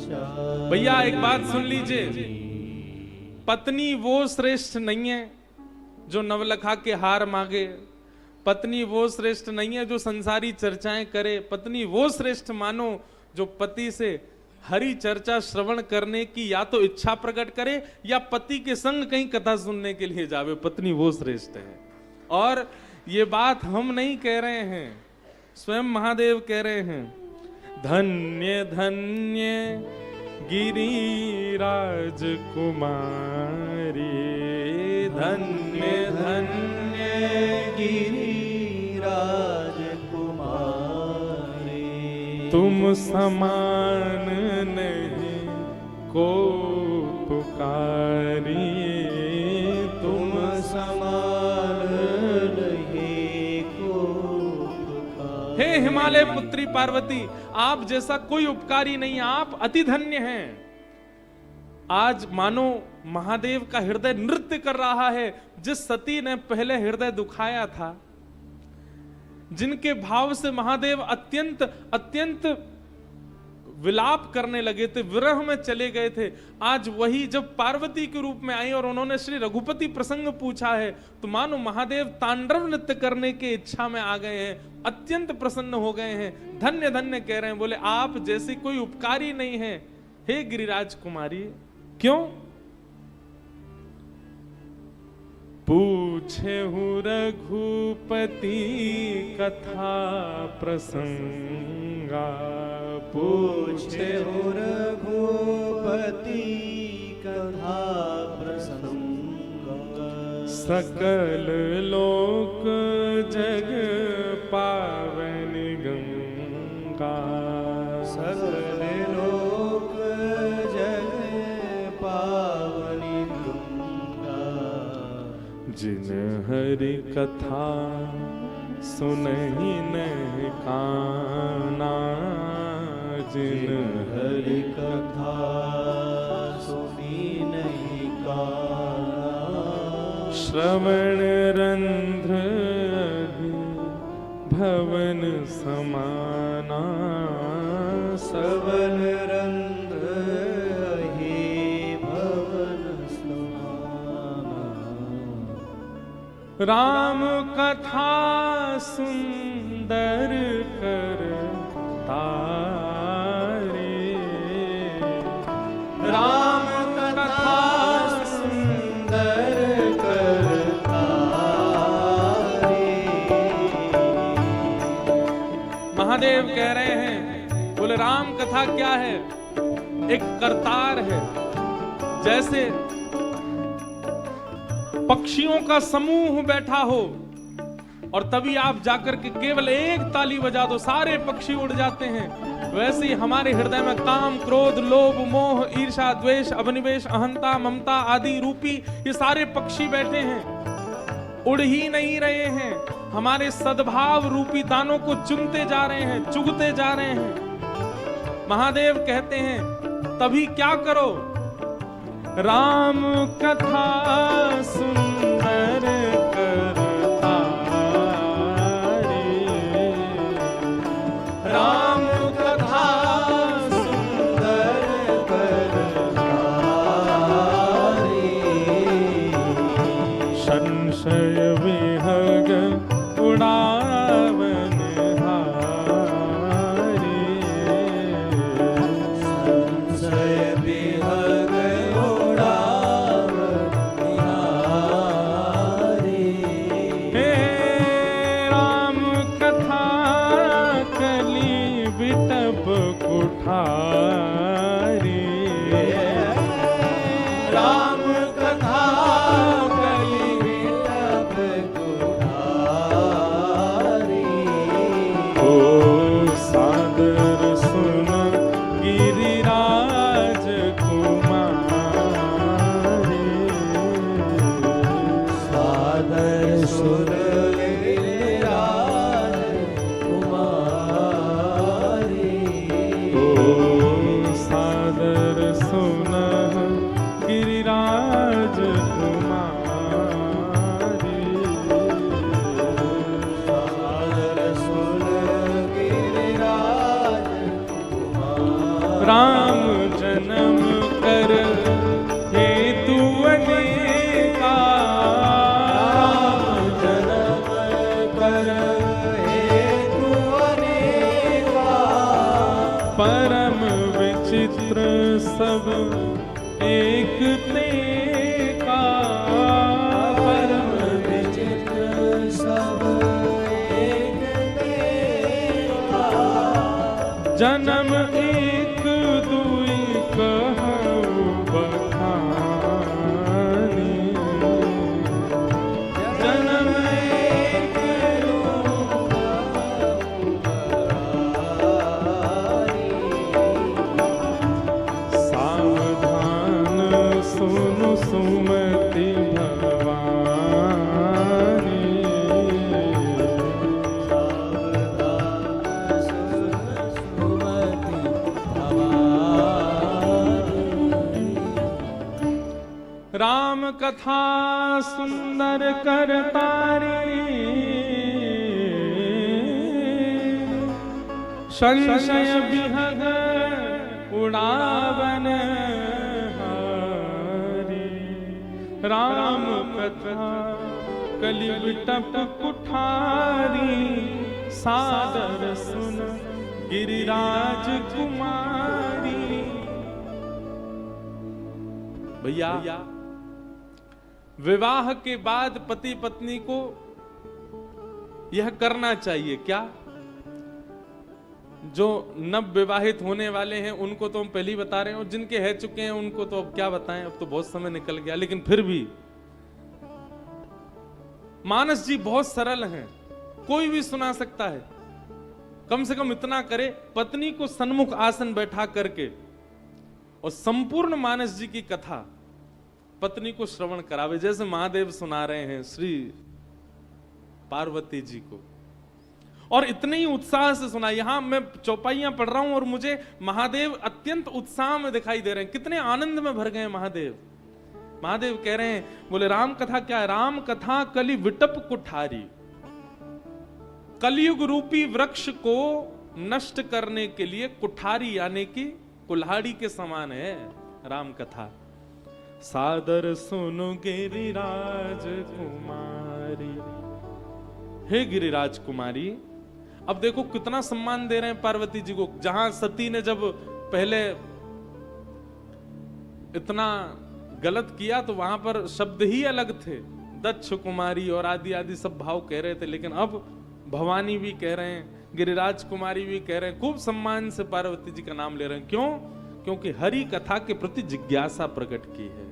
भैया एक बात सुन लीजिए, पत्नी वो श्रेष्ठ नहीं है जो नवलखा के हार मांगे, पत्नी वो श्रेष्ठ नहीं है जो संसारी चर्चाएं करे, पत्नी वो श्रेष्ठ मानो जो पति से हरि चर्चा श्रवण करने की या तो इच्छा प्रकट करे या पति के संग कहीं कथा सुनने के लिए जावे, पत्नी वो श्रेष्ठ है। और ये बात हम नहीं कह रहे हैं, स्वयं महादेव कह रहे हैं, धन्य धन्य गिरिराज कुमारी, धन्य धन्य गिरिराज कुमारी, तुम समान नहीं को पुकारी, तुम समान नहीं को पुकारी। हे हिमालय पुत्री पार्वती, आप जैसा कोई उपकारी नहीं, आप अति धन्य हैं। आज मानो महादेव का हृदय नृत्य कर रहा है। जिस सती ने पहले हृदय दुखाया था, जिनके भाव से महादेव अत्यंत अत्यंत विलाप करने लगे थे, विरह में चले गए थे, आज वही जब पार्वती के रूप में आई और उन्होंने श्री रघुपति प्रसंग पूछा है, तो मानो महादेव तांडव नृत्य करने की इच्छा में आ गए हैं, अत्यंत प्रसन्न हो गए हैं, धन्य धन्य कह रहे हैं, बोले आप जैसी कोई उपकारी नहीं है हे गिरिराज कुमारी। क्यों? पूछे हूँ रघुपति कथा प्रसंगा, पूछे हूँ रघुपति कथा प्रसंगा, सकल लोक जग पावन गंगा, सकल लोक जग पावन गंगा, जिन हरि कथा सुनहि नहीं काना, जिन हरि कथा सुनी नहीं काना, श्रवण रंध्र भवन समाना, श्रवण रंध्र ही भवन समाना, राम कथा सुंदर कर तारे, राम कथा सुंदर कर तारे। महादेव कह रहे हैं, बोले राम कथा क्या है? एक करतार है, जैसे पक्षियों का समूह बैठा हो और तभी आप जाकर के केवल एक ताली बजा दो, सारे पक्षी उड़ जाते हैं। वैसे ही हमारे हृदय में काम, क्रोध, लोभ, मोह, ईर्ष्या, द्वेष, अभिनिवेश, अहंता, ममता आदि रूपी ये सारे पक्षी बैठे हैं, उड़ ही नहीं रहे हैं, हमारे सद्भाव रूपी दानों को चुनते जा रहे हैं, चुगते जा रहे हैं। महादेव कहते हैं तभी क्या करो, राम कथा सुंदर करता रे, राम कथा सुंदर करता रे, संशय विहग उड़ावन हारे, संशय विहग उड़ावन हारे, जन्म कर हेतु अनेका, राम जन्म कर हेतु अनेका, परम विचित्र सब एक ते का, परम विचित्र सब एक तेरा, जन्म एक दुई कहु बखानी, जन्म एक सावधान सुनु सुमति भवानी, सुमति भवानी, राम कथा सुंदर करतारी, संशय विहग उड़ावन हारी, राम कथा कलि विटप कुठारी, सादर सुन गिरिराज कुमारी। भैया, विवाह के बाद पति पत्नी को यह करना चाहिए क्या? जो नव विवाहित होने वाले हैं उनको तो हम पहले ही बता रहे हैं, और जिनके है चुके हैं उनको तो अब क्या बताएं, अब तो बहुत समय निकल गया, लेकिन फिर भी मानस जी बहुत सरल हैं, कोई भी सुना सकता है। कम से कम इतना करे, पत्नी को सन्मुख आसन बैठा करके और संपूर्ण मानस जी की कथा पत्नी को श्रवण करावे, जैसे महादेव सुना रहे हैं श्री पार्वती जी को, और इतने ही उत्साह से सुना। यहां मैं चौपाइयां पढ़ रहा हूं और मुझे महादेव अत्यंत उत्साह में दिखाई दे रहे हैं, कितने आनंद में भर गए महादेव। महादेव कह रहे हैं, बोले राम कथा क्या है? राम कथा कलि विटप कुठारी, कलयुग रूपी वृक्ष को नष्ट करने के लिए कुठारी यानी कि कुल्हाड़ी के समान है राम कथा। सादर सुनो गिरिराज कुमारी, हे गिरिराज कुमारी। अब देखो कितना सम्मान दे रहे हैं पार्वती जी को। जहां सती ने जब पहले इतना गलत किया तो वहां पर शब्द ही अलग थे, दक्ष कुमारी और आदि आदि सब भाव कह रहे थे, लेकिन अब भवानी भी कह रहे हैं, गिरिराज कुमारी भी कह रहे हैं, खूब सम्मान से पार्वती जी का नाम ले रहे हैं। क्यों? क्योंकि हरि कथा के प्रति जिज्ञासा प्रकट की है।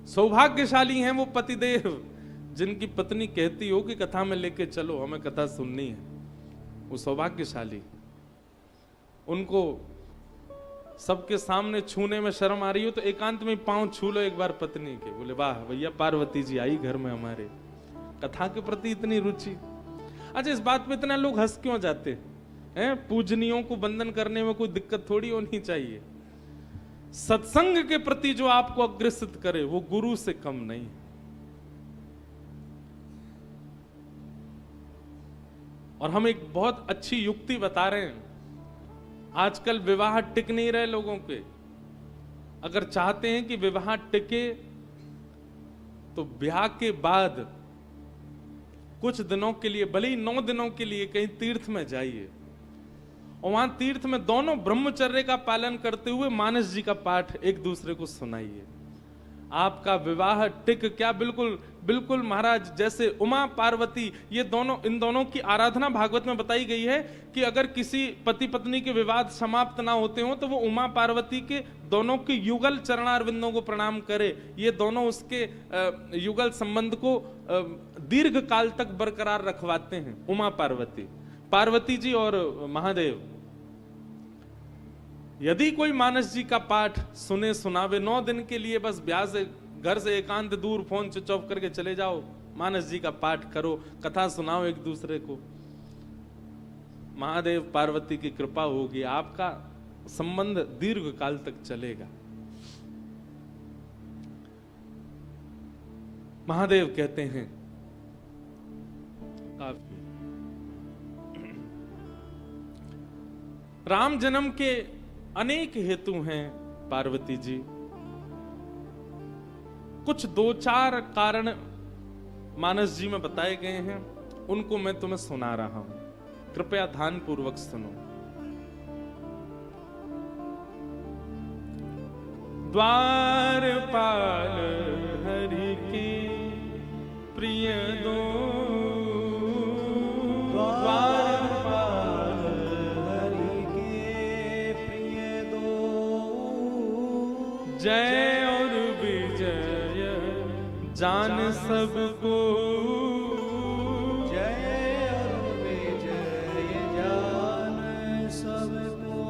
सौभाग्यशाली हैं वो पतिदेव जिनकी पत्नी कहती हो कि कथा में लेके चलो, हमें कथा सुननी है। वो सौभाग्यशाली। उनको सबके सामने छूने में शर्म आ रही हो तो एकांत में पांव छू लो एक बार पत्नी के, बोले वाह भैया पार्वती जी आई घर में हमारे, कथा के प्रति इतनी रुचि। अच्छा, इस बात पे इतना लोग हंस क्यों जाते हैं? पूजनियों को बंधन करने में कोई दिक्कत थोड़ी होनी चाहिए। सत्संग के प्रति जो आपको अग्रसित करे वो गुरु से कम नहीं। और हम एक बहुत अच्छी युक्ति बता रहे हैं। आजकल विवाह टिक नहीं रहे लोगों के। अगर चाहते हैं कि विवाह टिके तो ब्याह के बाद कुछ दिनों के लिए, भले ही 9 दिनों के लिए कहीं तीर्थ में जाइए और वहां तीर्थ में दोनों ब्रह्मचर्य का पालन करते हुए मानस जी का पाठ एक दूसरे को सुनाइए। आपका विवाह टिक क्या, बिल्कुल बिल्कुल महाराज जैसे उमा पार्वती, ये दोनों, इन दोनों की आराधना भागवत में बताई गई है कि अगर किसी पति पत्नी के विवाद समाप्त ना होते हो तो वो उमा पार्वती के दोनों के युगल चरणारविंदों को प्रणाम करे। ये दोनों उसके युगल संबंध को दीर्घ काल तक बरकरार रखवाते हैं। उमा पार्वती, पार्वती जी और महादेव। यदि कोई मानस जी का पाठ सुने सुनावे 9 दिन के लिए, बस ब्याह से घर से एकांत दूर फोन स्विच ऑफ करके चले जाओ, मानस जी का पाठ करो, कथा सुनाओ एक दूसरे को, महादेव पार्वती की कृपा होगी, आपका संबंध दीर्घ काल तक चलेगा। महादेव कहते हैं काफी। राम जन्म के अनेक हेतु हैं पार्वती जी। कुछ 2-4 कारण मानस जी में बताए गए हैं, उनको मैं तुम्हें सुना रहा हूं, कृपया ध्यान पूर्वक सुनो। द्वारपाल हरि के प्रिय दो, द्वारपाल हरि के प्रिय दो, जय और विजय जान सबको, जय और विजय जान सबको।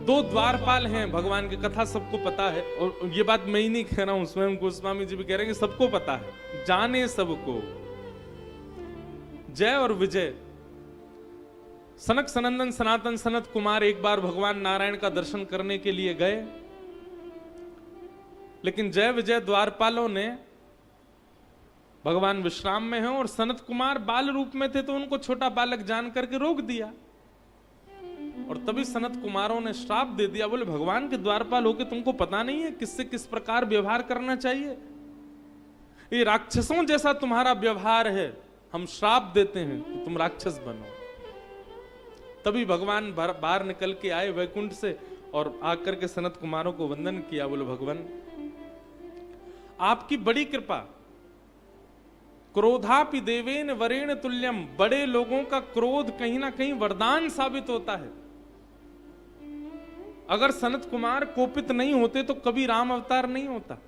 2 द्वारपाल हैं भगवान की, कथा सबको पता है, और ये बात मैं ही नहीं कह रहा हूं, स्वयं गोस्वामी जी भी कह रहे हैं कि सबको पता है, जाने सबको। जय और विजय। सनक सनंदन सनातन सनत कुमार एक बार भगवान नारायण का दर्शन करने के लिए गए, लेकिन जय विजय द्वारपालों ने, भगवान विश्राम में हैं और सनत कुमार बाल रूप में थे तो उनको छोटा बालक जान करके रोक दिया, और तभी सनत कुमारों ने श्राप दे दिया, बोले भगवान के द्वारपाल होके तुमको पता नहीं है किससे किस प्रकार व्यवहार करना चाहिए? ये राक्षसों जैसा तुम्हारा व्यवहार है, हम श्राप देते हैं कि तुम राक्षस बनो। तभी भगवान बाहर निकल के आए वैकुंठ से और आकर के सनत कुमारों को वंदन किया, बोले भगवान आपकी बड़ी कृपा, क्रोधापि देवेन वरेण तुल्यम, बड़े लोगों का क्रोध कहीं ना कहीं वरदान साबित होता है। अगर सनत कुमार कोपित नहीं होते तो कभी राम अवतार नहीं होता।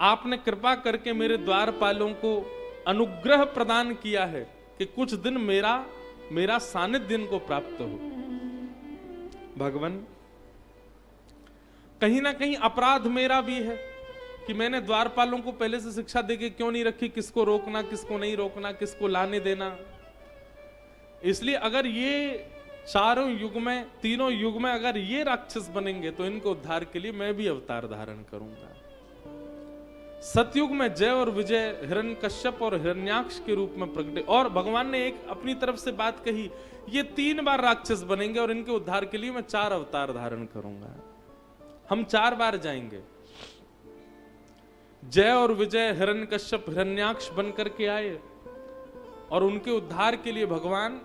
आपने कृपा करके मेरे द्वारपालों को अनुग्रह प्रदान किया है कि कुछ दिन मेरा सानिध्य इनको प्राप्त हो। भगवान कहीं ना कहीं अपराध मेरा भी है कि मैंने द्वारपालों को पहले से शिक्षा देके क्यों नहीं रखी, किसको रोकना किसको नहीं रोकना, किसको लाने देना। इसलिए अगर ये चारों युग में, तीनों युग में अगर ये राक्षस बनेंगे तो इनको उद्धार के लिए मैं भी अवतार धारण करूंगा। सतयुग में जय और विजय हिरण्यकश्यप और हिरण्याक्ष के रूप में प्रकटे, और भगवान ने एक अपनी तरफ से बात कही, ये 3 बार राक्षस बनेंगे और इनके उद्धार के लिए मैं 4 अवतार धारण करूंगा। हम 4 बार जाएंगे। जय और विजय हिरण्यकश्यप हिरण्याक्ष बन करके आए और उनके उद्धार के लिए भगवान,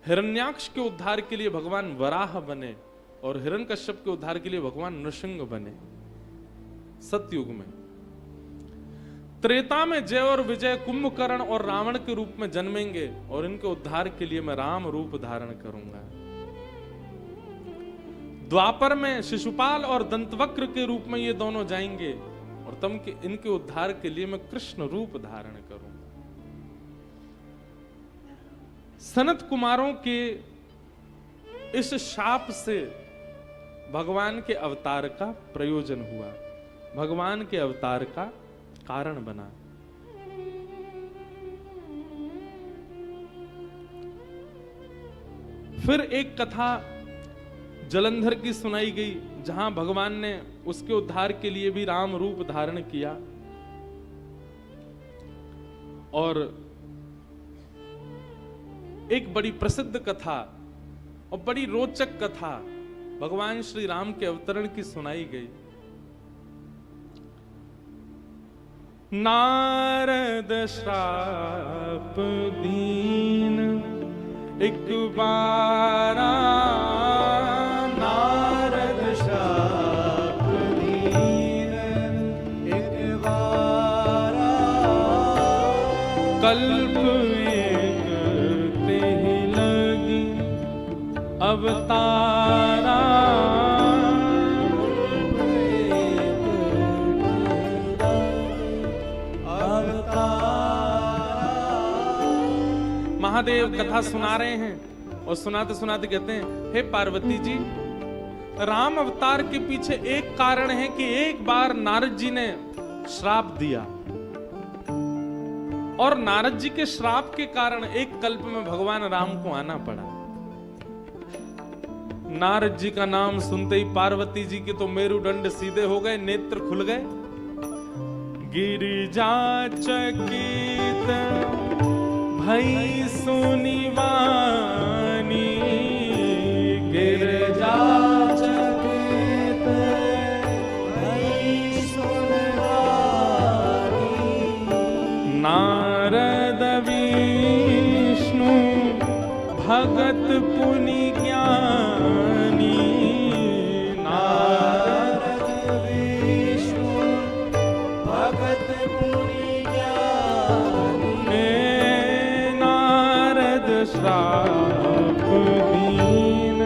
हिरण्याक्ष के उद्धार के लिए भगवान वराह बने और हिरण्यकश्यप के उद्धार के लिए भगवान नृसिंह बने सतयुग में। त्रेता में जय और विजय कुंभकर्ण और रावण के रूप में जन्मेंगे और इनके उद्धार के लिए मैं राम रूप धारण करूंगा। द्वापर में शिशुपाल और दंतवक्र के रूप में ये दोनों जाएंगे और तब इनके उद्धार के लिए मैं कृष्ण रूप धारण करूंगा। सनत कुमारों के इस शाप से भगवान के अवतार का प्रयोजन हुआ, भगवान के अवतार का कारण बना। फिर एक कथा जलंधर की सुनाई गई, जहां भगवान ने उसके उद्धार के लिए भी राम रूप धारण किया। और एक बड़ी प्रसिद्ध कथा और बड़ी रोचक कथा भगवान श्री राम के अवतरण की सुनाई गई। नारद श्राप दीन एक बारा, नारद श्राप दीन एक बारा, कल्प एक तेहि लगी अवतारा। महादेव कथा सुना रहे हैं और सुनाते सुनाते कहते हैं, हे पार्वती जी, राम अवतार के पीछे एक कारण है कि एक बार नारद जी ने श्राप दिया और नारद जी के श्राप के कारण एक कल्प में भगवान राम को आना पड़ा। नारद जी का नाम सुनते ही पार्वती जी के तो मेरुदंड सीधे हो गए, नेत्र खुल गए। गिरिजा चकित भई सुनी वाणी गिरजा चकित भई सुनवानी। नारद विष्णु भगत पुनि ज्ञानी। नारद विष्णु भगत पुनि ज्ञानी। नारद श्राप दीन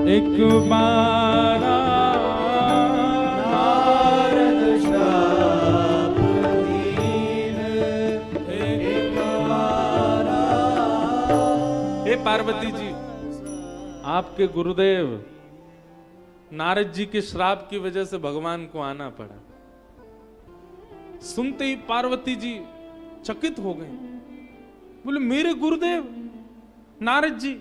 एक बारा। नारद श्राप दीन एक बारा। हे पार्वती जी, आपके गुरुदेव नारद जी के श्राप की वजह से भगवान को आना पड़ा। सुनते ही पार्वती जी चकित हो गए। बोले मेरे गुरुदेव नारद जी,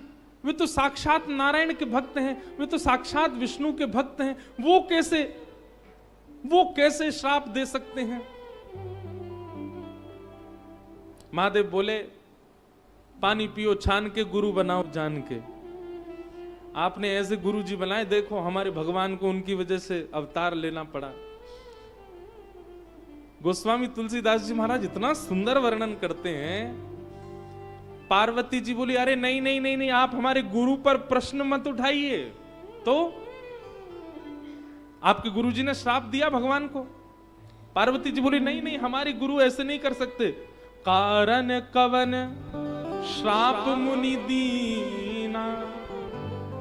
वे तो साक्षात नारायण के भक्त हैं, वे तो साक्षात विष्णु के भक्त हैं, वो कैसे श्राप दे सकते हैं? महादेव बोले पानी पियो छान के, गुरु बनाओ जान के। आपने ऐसे गुरु जी बनाए, देखो हमारे भगवान को उनकी वजह से अवतार लेना पड़ा। गोस्वामी तुलसीदास जी महाराज इतना सुंदर वर्णन करते हैं। पार्वती जी बोली अरे नहीं नहीं नहीं नहीं, आप हमारे गुरु पर प्रश्न मत उठाइए। तो आपके गुरु जी ने श्राप दिया भगवान को। पार्वती जी बोली नहीं नहीं, हमारे गुरु ऐसे नहीं कर सकते। कारण कवन श्राप मुनि दीना।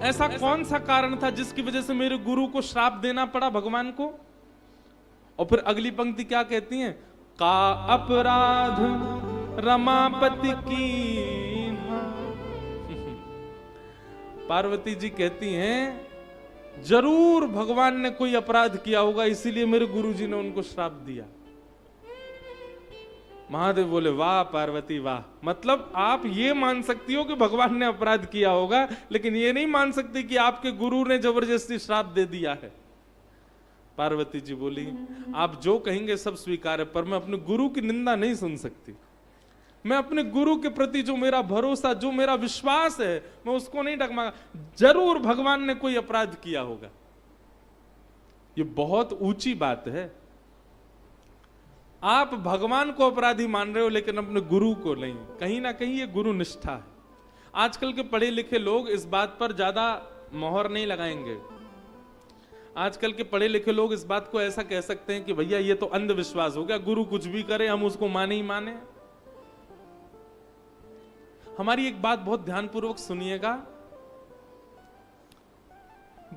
ऐसा कौन सा कारण था जिसकी वजह से मेरे गुरु को श्राप देना पड़ा भगवान को? और फिर अगली पंक्ति क्या कहती हैं? का अपराध रमापति की। पार्वती जी कहती हैं जरूर भगवान ने कोई अपराध किया होगा, इसीलिए मेरे गुरुजी ने उनको श्राप दिया। महादेव बोले वाह पार्वती वाह, मतलब आप ये मान सकती हो कि भगवान ने अपराध किया होगा, लेकिन ये नहीं मान सकती कि आपके गुरु ने जबरदस्ती श्राप दे दिया है। पार्वती जी बोली आप जो कहेंगे सब स्वीकार है, पर मैं अपने गुरु की निंदा नहीं सुन सकती। मैं अपने गुरु के प्रति जो मेरा भरोसा, जो मेरा विश्वास है, मैं उसको नहीं डगमगा। जरूर भगवान ने कोई अपराध किया होगा। ये बहुत ऊंची बात है। आप भगवान को अपराधी मान रहे हो लेकिन अपने गुरु को नहीं। कहीं ना कहीं ये गुरु निष्ठा है। आजकल के पढ़े लिखे लोग इस बात पर ज्यादा मोहर नहीं लगाएंगे। आजकल के पढ़े लिखे लोग इस बात को ऐसा कह सकते हैं कि भैया ये तो अंधविश्वास हो गया, गुरु कुछ भी करे हम उसको माने ही माने। हमारी एक बात बहुत ध्यानपूर्वक सुनिएगा,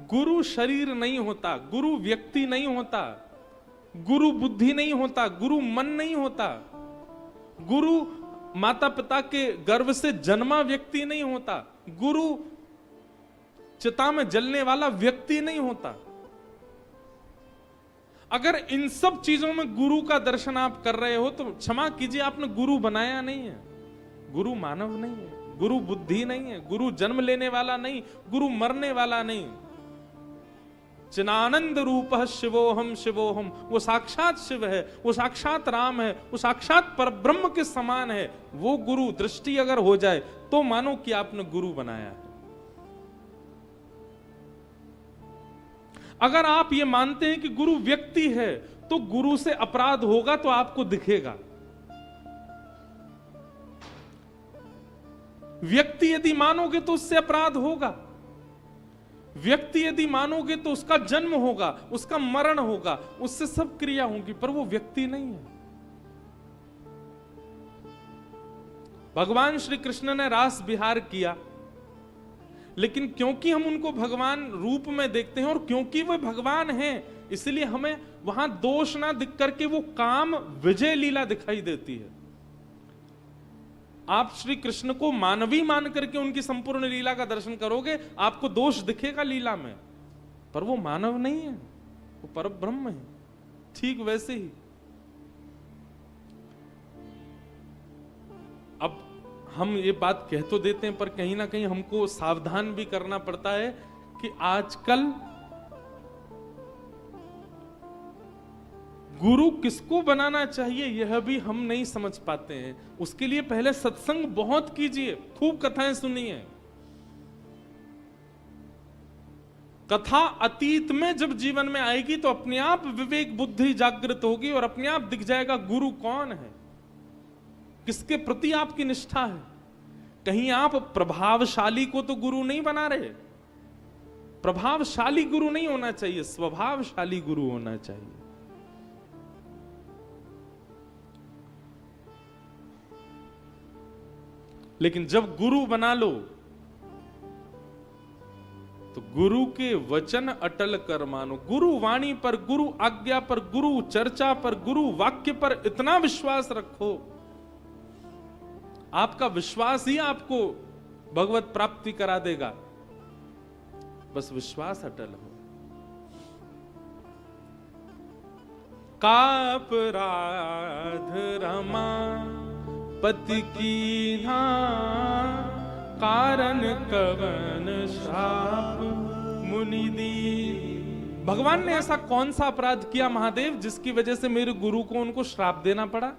गुरु शरीर नहीं होता, गुरु व्यक्ति नहीं होता, गुरु बुद्धि नहीं होता, गुरु मन नहीं होता, गुरु माता पिता के गर्भ से जन्मा व्यक्ति नहीं होता, गुरु चिता में जलने वाला व्यक्ति नहीं होता। अगर इन सब चीजों में गुरु का दर्शन आप कर रहे हो तो क्षमा कीजिए, आपने गुरु बनाया नहीं है। गुरु मानव नहीं है, गुरु बुद्धि नहीं है, गुरु जन्म लेने वाला नहीं, गुरु मरने वाला नहीं। चिनानंद रूप शिवोहम शिवोहम, वो साक्षात शिव है, वो साक्षात राम है, वो साक्षात परब्रह्म के समान है। वो गुरु दृष्टि अगर हो जाए तो मानो कि आपने गुरु बनाया है। अगर आप ये मानते हैं कि गुरु व्यक्ति है तो गुरु से अपराध होगा तो आपको दिखेगा। व्यक्ति यदि मानोगे तो उससे अपराध होगा। व्यक्ति यदि मानोगे तो उसका जन्म होगा, उसका मरण होगा, उससे सब क्रिया होंगी, पर वो व्यक्ति नहीं है। भगवान श्री कृष्ण ने रास विहार किया, लेकिन क्योंकि हम उनको भगवान रूप में देखते हैं और क्योंकि वो भगवान हैं, इसलिए हमें वहां दोष ना दिख करके वो काम विजय लीला दिखाई देती है। आप श्री कृष्ण को मानवी मान करके उनकी संपूर्ण लीला का दर्शन करोगे, आपको दोष दिखेगा लीला में, पर वो मानव नहीं है, वो परब्रह्म है। ठीक वैसे ही अब हम ये बात कह तो देते हैं, पर कहीं ना कहीं हमको सावधान भी करना पड़ता है कि आजकल गुरु किसको बनाना चाहिए यह भी हम नहीं समझ पाते हैं। उसके लिए पहले सत्संग बहुत कीजिए, खूब कथाएं सुनिए। कथा अतीत में जब जीवन में आएगी तो अपने आप विवेक बुद्धि जागृत होगी और अपने आप दिख जाएगा गुरु कौन है, किसके प्रति आपकी निष्ठा है। कहीं आप प्रभावशाली को तो गुरु नहीं बना रहे। प्रभावशाली गुरु नहीं होना चाहिए, स्वभावशाली गुरु होना चाहिए। लेकिन जब गुरु बना लो तो गुरु के वचन अटल कर मानो। गुरु वाणी पर, गुरु आज्ञा पर, गुरु चर्चा पर, गुरु वाक्य पर इतना विश्वास रखो, आपका विश्वास ही आपको भगवत प्राप्ति करा देगा। बस विश्वास अटल हो। का अपराध रमा पति की ना, कारण कवन श्राप मुनि दी। भगवान ने ऐसा कौन सा अपराध किया महादेव जिसकी वजह से मेरे गुरु को उनको श्राप देना पड़ा?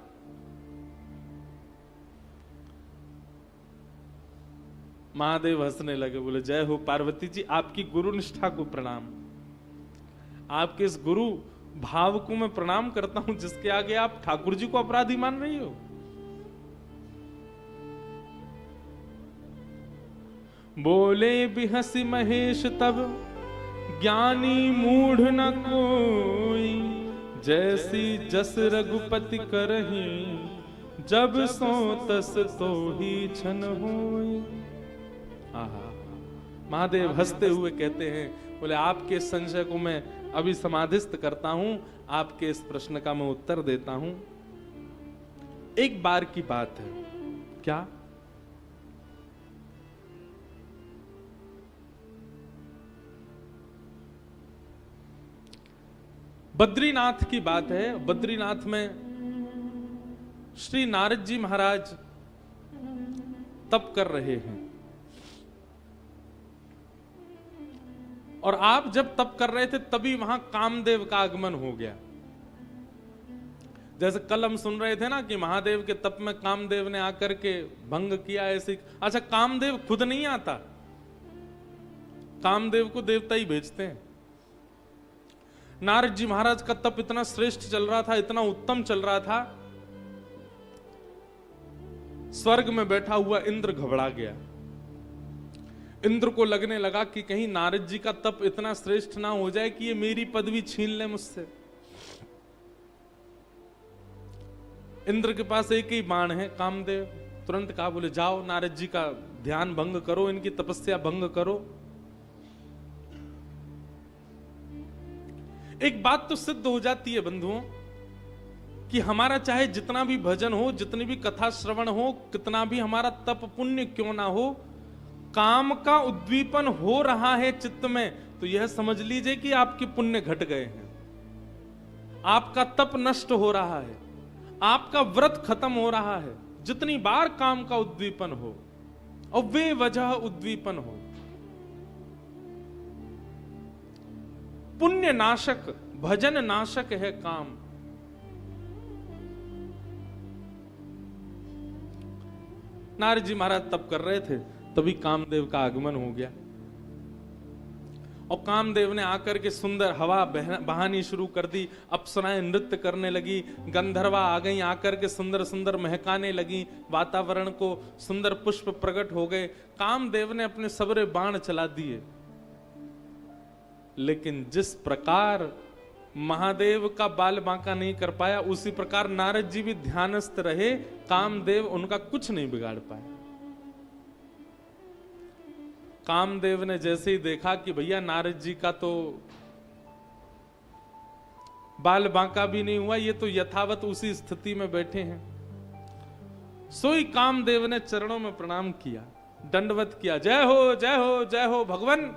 महादेव हंसने लगे, बोले जय हो पार्वती जी, आपकी गुरु निष्ठा को प्रणाम। आपके इस गुरु भाव को मैं प्रणाम करता हूं जिसके आगे आप ठाकुर जी को अपराधी मान रही हो। बोले भी हंसी महेश तब, ज्ञानी मूढ़ न कोई, जैसी जस रघुपति करही, जब सो तस तो ही छन होई। आहा, महादेव हंसते हुए कहते हैं, बोले आपके संशय को मैं अभी समाधिस्थ करता हूं, आपके इस प्रश्न का मैं उत्तर देता हूं। एक बार की बात है। क्या? बद्रीनाथ की बात है। बद्रीनाथ में श्री नारद जी महाराज तप कर रहे हैं और आप जब तप कर रहे थे तभी वहां कामदेव का आगमन हो गया। जैसे कल हम सुन रहे थे ना कि महादेव के तप में कामदेव ने आकर के भंग किया ऐसे। अच्छा, कामदेव खुद नहीं आता, कामदेव को देवता ही भेजते हैं। नारद जी महाराज का तप इतना श्रेष्ठ चल रहा था, इतना उत्तम चल रहा था, स्वर्ग में बैठा हुआ इंद्र घबरा गया। इंद्र को लगने लगा कि कहीं नारद जी का तप इतना श्रेष्ठ ना हो जाए कि ये मेरी पदवी छीन ले मुझसे। इंद्र के पास एक ही बाण है, कामदेव। तुरंत कहा, बोले जाओ नारद जी का ध्यान भंग करो, इनकी तपस्या भंग करो। एक बात तो सिद्ध हो जाती है बंधुओं कि हमारा चाहे जितना भी भजन हो, जितनी भी कथा श्रवण हो, कितना भी हमारा तप पुण्य क्यों ना हो, काम का उद्दीपन हो रहा है चित्त में तो यह समझ लीजिए कि आपके पुण्य घट गए हैं, आपका तप नष्ट हो रहा है, आपका व्रत खत्म हो रहा है। जितनी बार काम का उद्दीपन हो और वे वजह उद्दीपन हो, पुण्य नाशक भजन नाशक है काम। नारद जी महाराज तप कर रहे थे तभी कामदेव का आगमन हो गया और कामदेव ने आकर के सुंदर हवा बहानी शुरू कर दी। अप्सराएं नृत्य करने लगी, गंधर्वा आ गई, आकर के सुंदर सुंदर महकाने लगी, वातावरण को सुंदर पुष्प प्रकट हो गए। कामदेव ने अपने सबरे बाण चला दिए, लेकिन जिस प्रकार महादेव का बाल बांका नहीं कर पाया उसी प्रकार नारद जी भी ध्यानस्थ रहे, कामदेव उनका कुछ नहीं बिगाड़ पाए। कामदेव ने जैसे ही देखा कि भैया नारद जी का तो बाल बांका भी नहीं हुआ, ये तो यथावत उसी स्थिति में बैठे हैं, सोई कामदेव ने चरणों में प्रणाम किया, दंडवत किया। जय हो जय हो जय हो भगवान,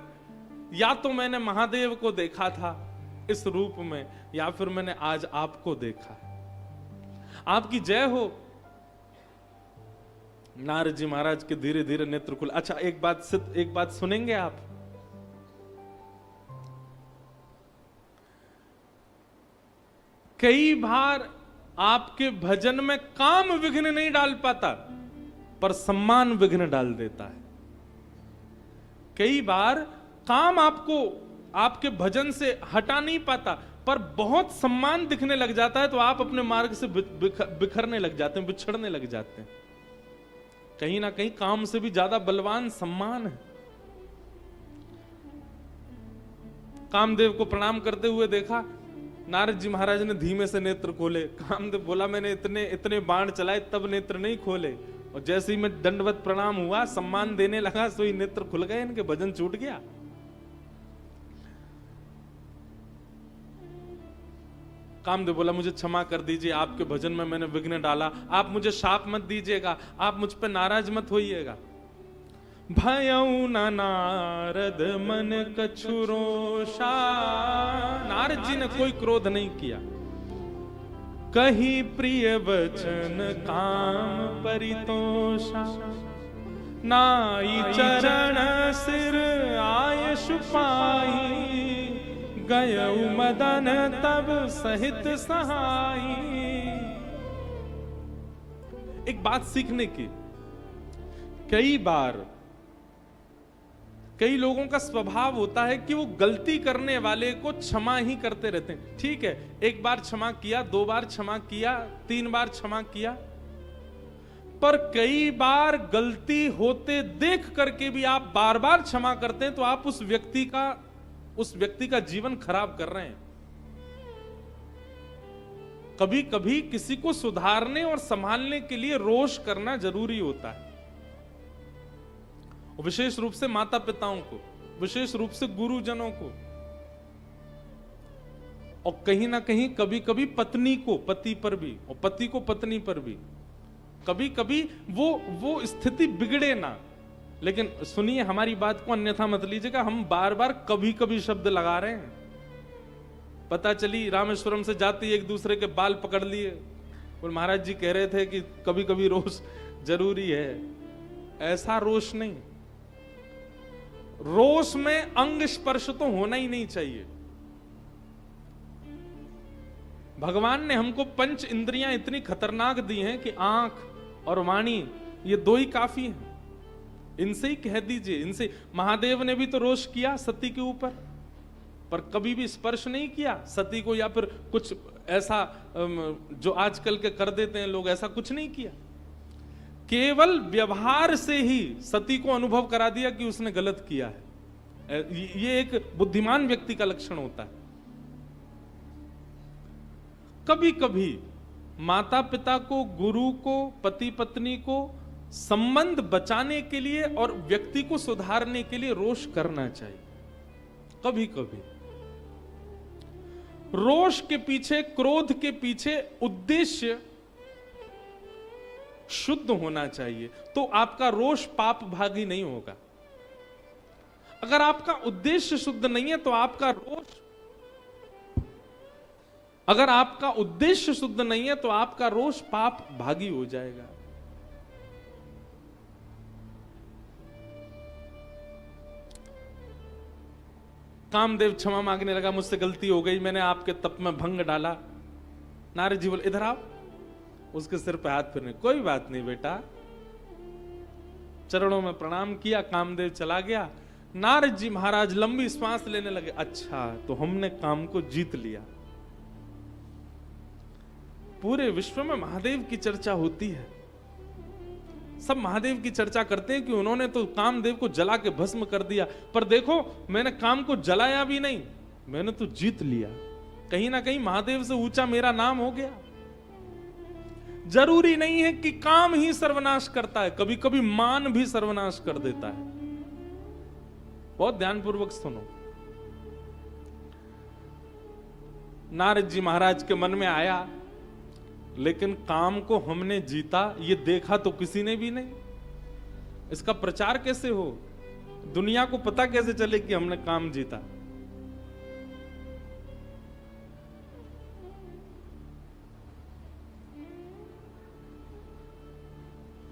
या तो मैंने महादेव को देखा था इस रूप में या फिर मैंने आज आपको देखा, आपकी जय हो। नारद जी महाराज के धीरे धीरे नेत्र खुले। अच्छा, एक बात सुनेंगे आप? कई बार आपके भजन में काम विघ्न नहीं डाल पाता, पर सम्मान विघ्न डाल देता है। कई बार काम आपको आपके भजन से हटा नहीं पाता, पर बहुत सम्मान दिखने लग जाता है, तो आप अपने मार्ग से बिखरने लग जाते हैं, बिछड़ने लग जाते हैं। कहीं ना कहीं काम से भी ज्यादा बलवान सम्मान है। कामदेव को प्रणाम करते हुए देखा, नारद जी महाराज ने धीमे से नेत्र खोले। कामदेव बोला, मैंने इतने बाण चलाए तब नेत्र नहीं खोले, और जैसे ही मैं दंडवत प्रणाम हुआ, सम्मान देने लगा, सो ही नेत्र खुल गए, इनके भजन छूट गया। कामदेव बोला, मुझे क्षमा कर दीजिए, आपके भजन में मैंने विघ्न डाला, आप मुझे शाप मत दीजिएगा, आप मुझ पर नाराज मत होइएगा। भयऊ न नारद मन कछु रोषा, नारद जी ने कोई क्रोध नहीं किया। कही प्रिय वचन काम परितोषा, नाई चरण सिर आयु पाई, गयऊ मदन तब सहित सहाई। एक बात सीखने की, कई बार कई लोगों का स्वभाव होता है कि वो गलती करने वाले को क्षमा ही करते रहते हैं। ठीक है, एक बार क्षमा किया, 2 बार क्षमा किया, 3 बार क्षमा किया, पर कई बार गलती होते देख करके भी आप बार बार क्षमा करते हैं, तो आप उस व्यक्ति का जीवन खराब कर रहे हैं। कभी कभी किसी को सुधारने और संभालने के लिए रोष करना जरूरी होता है, विशेष रूप से माता पिताओं को, विशेष रूप से गुरुजनों को, और कहीं ना कहीं कभी कभी पत्नी को पति पर भी, और पति को पत्नी पर भी। कभी कभी वो स्थिति बिगड़े ना, लेकिन सुनिए, हमारी बात को अन्यथा मत लीजिएगा, हम बार बार कभी कभी शब्द लगा रहे हैं। पता चली रामेश्वरम से जाते एक दूसरे के बाल पकड़ लिए, और महाराज जी कह रहे थे कि कभी कभी रोष जरूरी है। ऐसा रोष नहीं, रोष में अंग स्पर्श तो होना ही नहीं चाहिए। भगवान ने हमको 5 इंद्रियां इतनी खतरनाक दी हैं कि आंख और वाणी, ये 2 ही काफी हैं। इनसे ही कह दीजिए, इनसे। महादेव ने भी तो रोष किया सती के ऊपर, पर कभी भी स्पर्श नहीं किया सती को, या फिर कुछ ऐसा जो आजकल के कर देते हैं लोग, ऐसा कुछ नहीं किया। केवल व्यवहार से ही सती को अनुभव करा दिया कि उसने गलत किया है। ये एक बुद्धिमान व्यक्ति का लक्षण होता है। कभी कभी माता पिता को, गुरु को, पति पत्नी को संबंध बचाने के लिए और व्यक्ति को सुधारने के लिए रोष करना चाहिए। कभी कभी रोष के पीछे, क्रोध के पीछे उद्देश्य शुद्ध होना चाहिए, तो आपका रोष पाप भागी नहीं होगा। अगर आपका उद्देश्य शुद्ध नहीं है तो आपका रोष, अगर आपका उद्देश्य शुद्ध नहीं है तो आपका रोष पाप भागी हो जाएगा। कामदेव क्षमा मांगने लगा, मुझसे गलती हो गई, मैंने आपके तप में भंग डाला। नारद जी बोले, इधर आओ। उसके सिर पे हाथ फिरने, कोई बात नहीं बेटा, चरणों में प्रणाम किया, कामदेव चला गया। नारद जी महाराज लंबी श्वास लेने लगे, अच्छा तो हमने काम को जीत लिया। पूरे विश्व में महादेव की चर्चा होती है, सब महादेव की चर्चा करते हैं कि उन्होंने तो कामदेव को जला के भस्म कर दिया, पर देखो मैंने काम को जलाया भी नहीं, मैंने तो जीत लिया। कहीं ना कहीं महादेव से ऊंचा मेरा नाम हो गया। जरूरी नहीं है कि काम ही सर्वनाश करता है, कभी कभी मान भी सर्वनाश कर देता है। बहुत ध्यानपूर्वक सुनो। नारद जी महाराज के मन में आया, लेकिन काम को हमने जीता ये देखा तो किसी ने भी नहीं, इसका प्रचार कैसे हो, दुनिया को पता कैसे चले कि हमने काम जीता।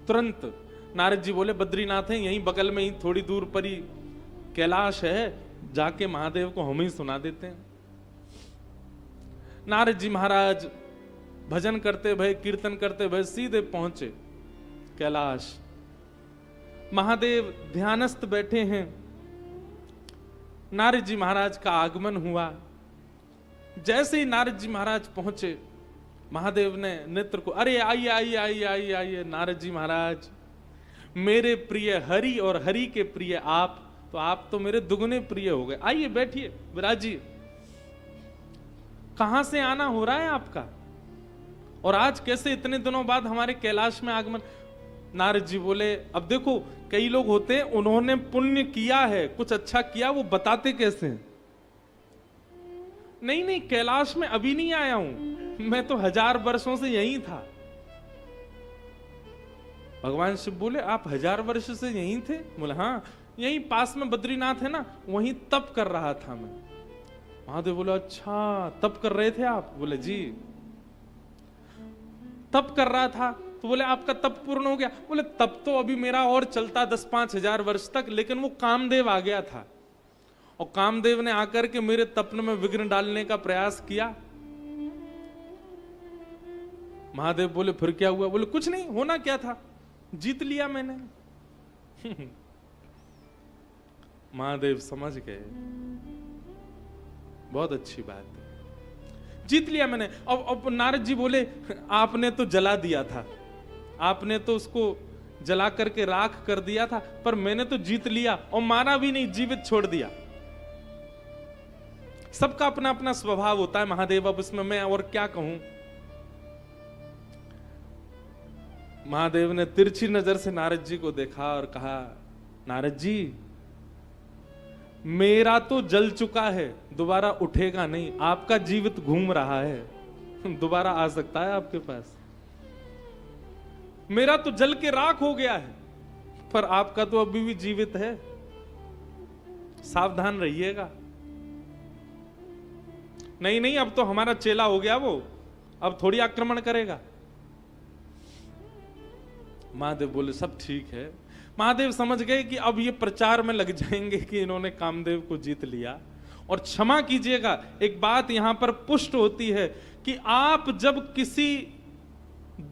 तुरंत नारद जी बोले, बद्रीनाथ है यहीं बगल में ही, थोड़ी दूर पर ही कैलाश है, जाके महादेव को हम ही सुना देते हैं। नारद जी महाराज भजन करते भय, कीर्तन करते भय सीधे पहुंचे कैलाश। महादेव ध्यानस्थ बैठे हैं। नारद जी महाराज का आगमन हुआ। जैसे ही नारद जी महाराज पहुंचे, महादेव ने नेत्र को, अरे आइए आइए आइए आइए आइए नारद जी महाराज, मेरे प्रिय हरि और हरि के प्रिय आप, तो आप तो मेरे दुगने प्रिय हो गए। आइए बैठिए, विराजिए। कहां से आना हो रहा है आपका, और आज कैसे इतने दिनों बाद हमारे कैलाश में आगमन? नारद जी बोले, अब देखो कई लोग होते हैं, उन्होंने पुण्य किया है, कुछ अच्छा किया, वो बताते कैसे हैं? नहीं नहीं, कैलाश में अभी नहीं आया हूं, मैं तो 1000 वर्षों से यहीं था। भगवान शिव बोले, आप 1000 वर्ष से यहीं थे? बोले हाँ, यहीं पास में बद्रीनाथ है ना, वहीं तप कर रहा था मैं। महादेव बोले, अच्छा तप कर रहे थे आप? बोले जी तप कर रहा था। तो बोले, आपका तप पूर्ण हो गया? बोले, तप तो अभी मेरा और चलता 10-5 हजार वर्ष तक, लेकिन वो कामदेव आ गया था, और कामदेव ने आकर के मेरे तपन में विघ्न डालने का प्रयास किया। महादेव बोले, फिर क्या हुआ? बोले, कुछ नहीं, होना क्या था, जीत लिया मैंने। महादेव समझ गए, बहुत अच्छी बात है, जीत लिया मैंने। अब नारद जी बोले, आपने तो जला दिया था, आपने तो उसको जला करके राख कर दिया था, पर मैंने तो जीत लिया, और मारा भी नहीं, जीवित छोड़ दिया। सबका अपना अपना स्वभाव होता है महादेव, अब इसमें मैं और क्या कहूं। महादेव ने तिरछी नजर से नारद जी को देखा और कहा, नारद जी मेरा तो जल चुका है, दोबारा उठेगा नहीं, आपका जीवित घूम रहा है, दोबारा आ सकता है आपके पास। मेरा तो जल के राख हो गया है, पर आपका तो अभी भी जीवित है, सावधान रहिएगा। नहीं नहीं, अब तो हमारा चेला हो गया वो, अब थोड़ी आक्रमण करेगा। महादेव बोले, सब ठीक है। महादेव समझ गए कि अब ये प्रचार में लग जाएंगे कि इन्होंने कामदेव को जीत लिया। और क्षमा कीजिएगा, एक बात यहां पर पुष्ट होती है कि आप जब किसी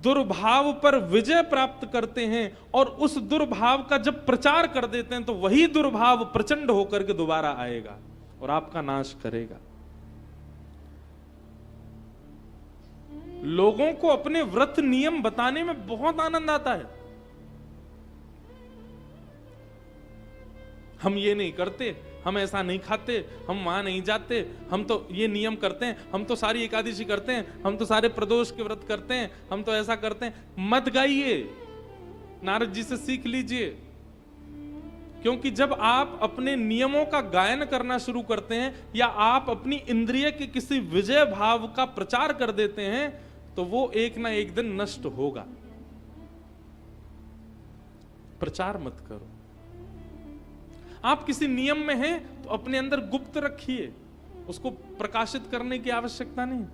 दुर्भाव पर विजय प्राप्त करते हैं और उस दुर्भाव का जब प्रचार कर देते हैं, तो वही दुर्भाव प्रचंड होकर के दोबारा आएगा और आपका नाश करेगा। लोगों को अपने व्रत नियम बताने में बहुत आनंद आता है। हम ये नहीं करते, हम ऐसा नहीं खाते, हम वहां नहीं जाते, हम तो ये नियम करते हैं, हम तो सारी एकादशी करते हैं, हम तो सारे प्रदोष के व्रत करते हैं, हम तो ऐसा करते हैं। मत गाइए, नारद जी से सीख लीजिए। क्योंकि जब आप अपने नियमों का गायन करना शुरू करते हैं, या आप अपनी इंद्रिय के किसी विजय भाव का प्रचार कर देते हैं, तो वो एक ना एक दिन नष्ट होगा। प्रचार मत करो। आप किसी नियम में हैं तो अपने अंदर गुप्त रखिए, उसको प्रकाशित करने की आवश्यकता नहीं।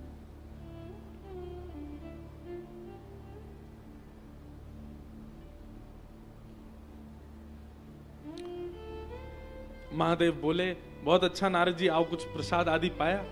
महादेव बोले, बहुत अच्छा नारद जी, आओ कुछ प्रसाद आदि पाया?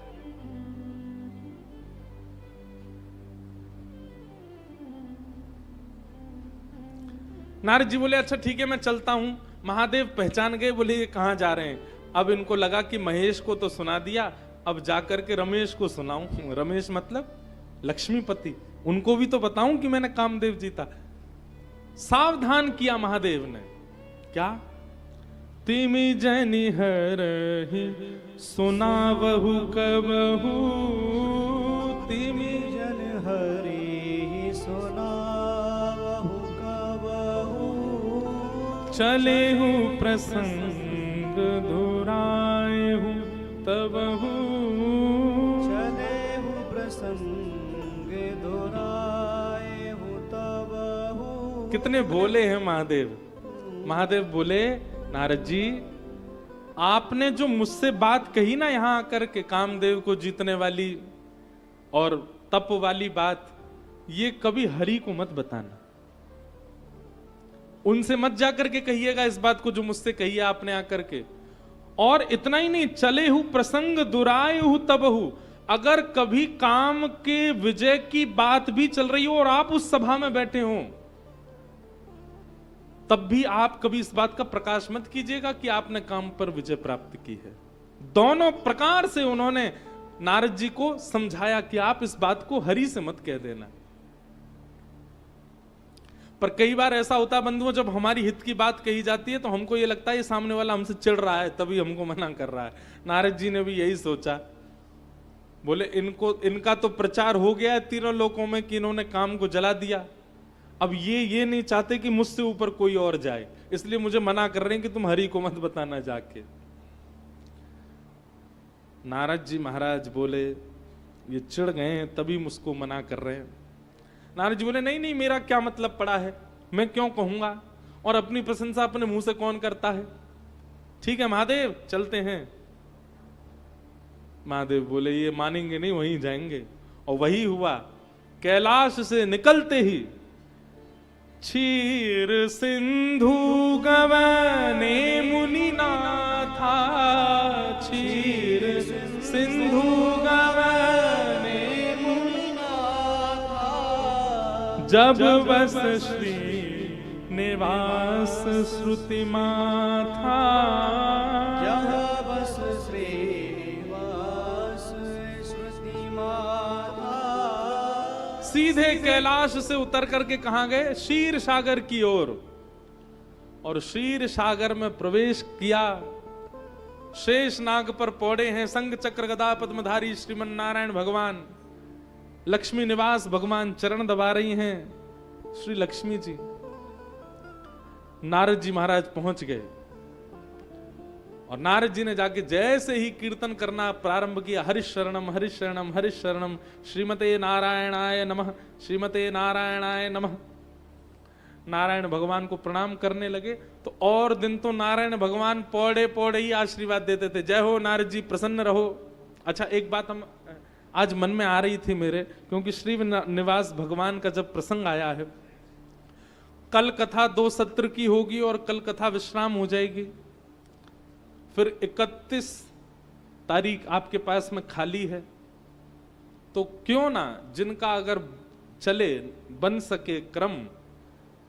नारद जी बोले, अच्छा ठीक है, मैं चलता हूं। महादेव पहचान गए, बोले ये कहां जा रहे हैं? अब इनको लगा कि महेश को तो सुना दिया, अब जाकर के रमेश को सुनाऊं। रमेश मतलब लक्ष्मीपति, उनको भी तो बताऊं कि मैंने कामदेव जीता। सावधान किया महादेव ने। क्या? तिमि जनि हरहि सुनावहु कबहु, तिमि जन हरि सुनावहु कबहु, चले हूँ प्रसंग धुराएहु तबहु, चले हूँ प्रसंग धुराएहु तबहु। कितने भोले हैं महादेव। महादेव बोले, नारद जी आपने जो मुझसे बात कही ना यहां आकर के, कामदेव को जीतने वाली और तप वाली बात, ये कभी हरि को मत बताना, उनसे मत जाकर के कहिएगा इस बात को जो मुझसे कही है आपने आकर के। और इतना ही नहीं, चले हूं प्रसंग दुराए हूं तबहु, अगर कभी काम के विजय की बात भी चल रही हो और आप उस सभा में बैठे हो, तब भी आप कभी इस बात का प्रकाश मत कीजिएगा कि आपने काम पर विजय प्राप्त की है। दोनों प्रकार से उन्होंने नारद जी को समझाया कि आप इस बात को हरि से मत कह देना। पर कई बार ऐसा होता है बंधुओं, जब हमारी हित की बात कही जाती है तो हमको ये लगता है ये सामने वाला हमसे चिढ़ रहा है तभी हमको मना कर रहा है। नारद जी ने भी यही सोचा, बोले इनका तो प्रचार हो गया है तीनों लोकों में कि इन्होंने काम को जला दिया, अब ये नहीं चाहते कि मुझसे ऊपर कोई और जाए, इसलिए मुझे मना कर रहे हैं कि तुम हरि को मत बताना जाके। नारद जी महाराज बोले ये चिढ़ गए हैं तभी मुझको मना कर रहे हैं। नारद जी बोले नहीं मेरा क्या मतलब पड़ा है, मैं क्यों कहूंगा, और अपनी प्रशंसा अपने मुंह से कौन करता है। ठीक है महादेव चलते हैं। महादेव बोले ये मानेंगे नहीं, वहीं जाएंगे। और वही हुआ, कैलाश से निकलते ही क्षीर सिंधु गवने मुनि नाथा, क्षीर सिंधु गवने मुनि नाथा, जब बस श्री निवास श्रुति माथा, जब बस श्रीनिवास श्रुति माथा। सीधे कैलाश से उतर करके कहां गए, क्षीर सागर की ओर। और क्षीर सागर में प्रवेश किया। शेष नाग पर पौड़े हैं शंख चक्र गदा पद्मधारी श्रीमन नारायण भगवान। लक्ष्मी निवास भगवान चरण दबा रही हैं श्री लक्ष्मी जी। नारद जी महाराज पहुंच गए और नारद जी ने जाके जैसे ही कीर्तन करना प्रारंभ किया, हरिश शरणम हरिश शरणम हरिश शरणम, श्रीमते नारायणाय नमः श्रीमते नारायणाय नमः। नारायण भगवान को प्रणाम करने लगे तो और दिन तो नारायण भगवान पौड़े पौड़े ही आशीर्वाद देते थे, जय हो नारद जी प्रसन्न रहो। अच्छा एक बात हम आज मन में आ रही थी मेरे, क्योंकि श्री निवास भगवान का जब प्रसंग आया है, कल कथा 2 सत्र की होगी और कल कथा विश्राम हो जाएगी, फिर 31 तारीख आपके पास में खाली है, तो क्यों ना जिनका अगर चले बन सके क्रम,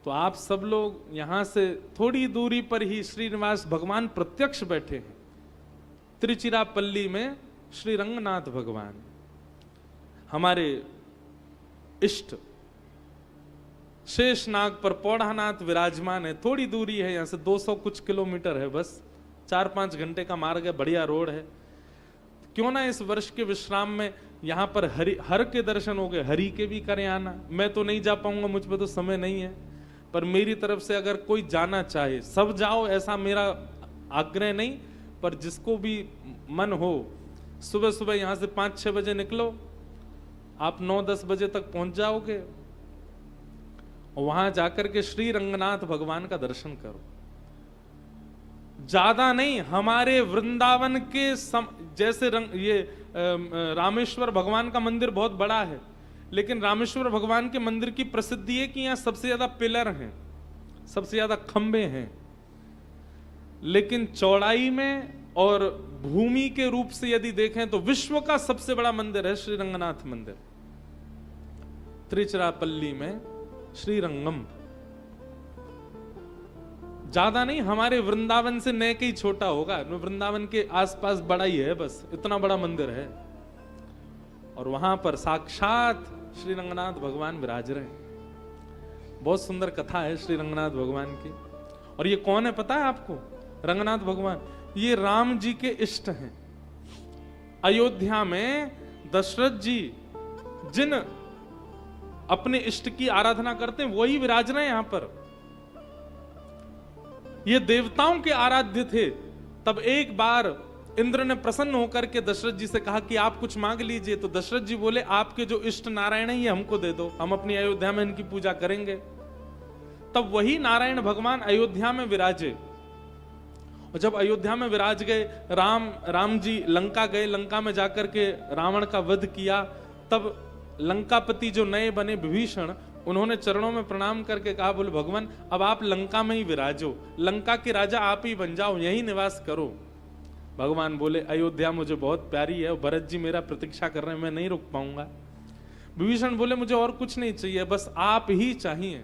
तो आप सब लोग यहां से थोड़ी दूरी पर ही श्रीनिवास भगवान प्रत्यक्ष बैठे हैं। त्रिचिरापल्ली में श्री रंगनाथ भगवान हमारे इष्ट शेषनाग पर पौढ़ानाथ विराजमान है। थोड़ी दूरी है यहां से, 200 कुछ किलोमीटर है, बस 4-5 घंटे का मार्ग है, बढ़िया रोड है। क्यों ना इस वर्ष के विश्राम में यहां पर हर के दर्शन हो गए, हरि के भी करें आना। मैं तो नहीं जा पाऊंगा, मुझ पर तो समय नहीं है, पर मेरी तरफ से अगर कोई जाना चाहे सब जाओ, ऐसा मेरा आग्रह नहीं, पर जिसको भी मन हो सुबह सुबह यहां से 5-6 बजे निकलो, आप 9-10 बजे तक पहुंच जाओगे और वहां जाकर के श्री रंगनाथ भगवान का दर्शन करो। ज्यादा नहीं, हमारे वृंदावन के जैसे ये रामेश्वर भगवान का मंदिर बहुत बड़ा है, लेकिन रामेश्वर भगवान के मंदिर की प्रसिद्धि है कि यहां सबसे ज्यादा पिलर हैं, सबसे ज्यादा खंबे हैं, लेकिन चौड़ाई में और भूमि के रूप से यदि देखें तो विश्व का सबसे बड़ा मंदिर है श्री रंगनाथ मंदिर, त्रिचिरापल्ली में श्रीरंगम। ज्यादा नहीं, हमारे वृंदावन से न कहीं छोटा होगा, वृंदावन के आसपास बड़ा ही है, बस इतना बड़ा मंदिर है। और वहां पर साक्षात श्री रंगनाथ भगवान विराज रहे हैं। बहुत सुंदर कथा है श्री रंगनाथ भगवान की। और ये कौन है पता है आपको? रंगनाथ भगवान ये राम जी के इष्ट हैं। अयोध्या में दशरथ जी जिन अपने इष्ट की आराधना करते हैं वही विराज रहे हैं यहां पर। ये देवताओं के आराध्य थे। तब एक बार इंद्र ने प्रसन्न होकर के दशरथ जी से कहा कि आप कुछ मांग लीजिए, तो दशरथ जी बोले आपके जो इष्ट नारायण है ये हमको दे दो, हम अपनी अयोध्या में इनकी पूजा करेंगे। तब वही नारायण भगवान अयोध्या में विराजे। और जब अयोध्या में विराज गए, राम जी लंका गए, लंका में जाकर के रावण का वध किया। तब लंकापति जो नए बने विभीषण, उन्होंने चरणों में प्रणाम करके कहा, बोले भगवान अब आप लंका में ही विराजो, लंका के राजा आप ही बन जाओ, यही निवास करो। भगवान बोले अयोध्या मुझे बहुत प्यारी है, भरत जी मेरा प्रतीक्षा कर रहे हैं, मैं नहीं रुक पाऊंगा। विभीषण बोले मुझे और कुछ नहीं चाहिए, बस आप ही चाहिए।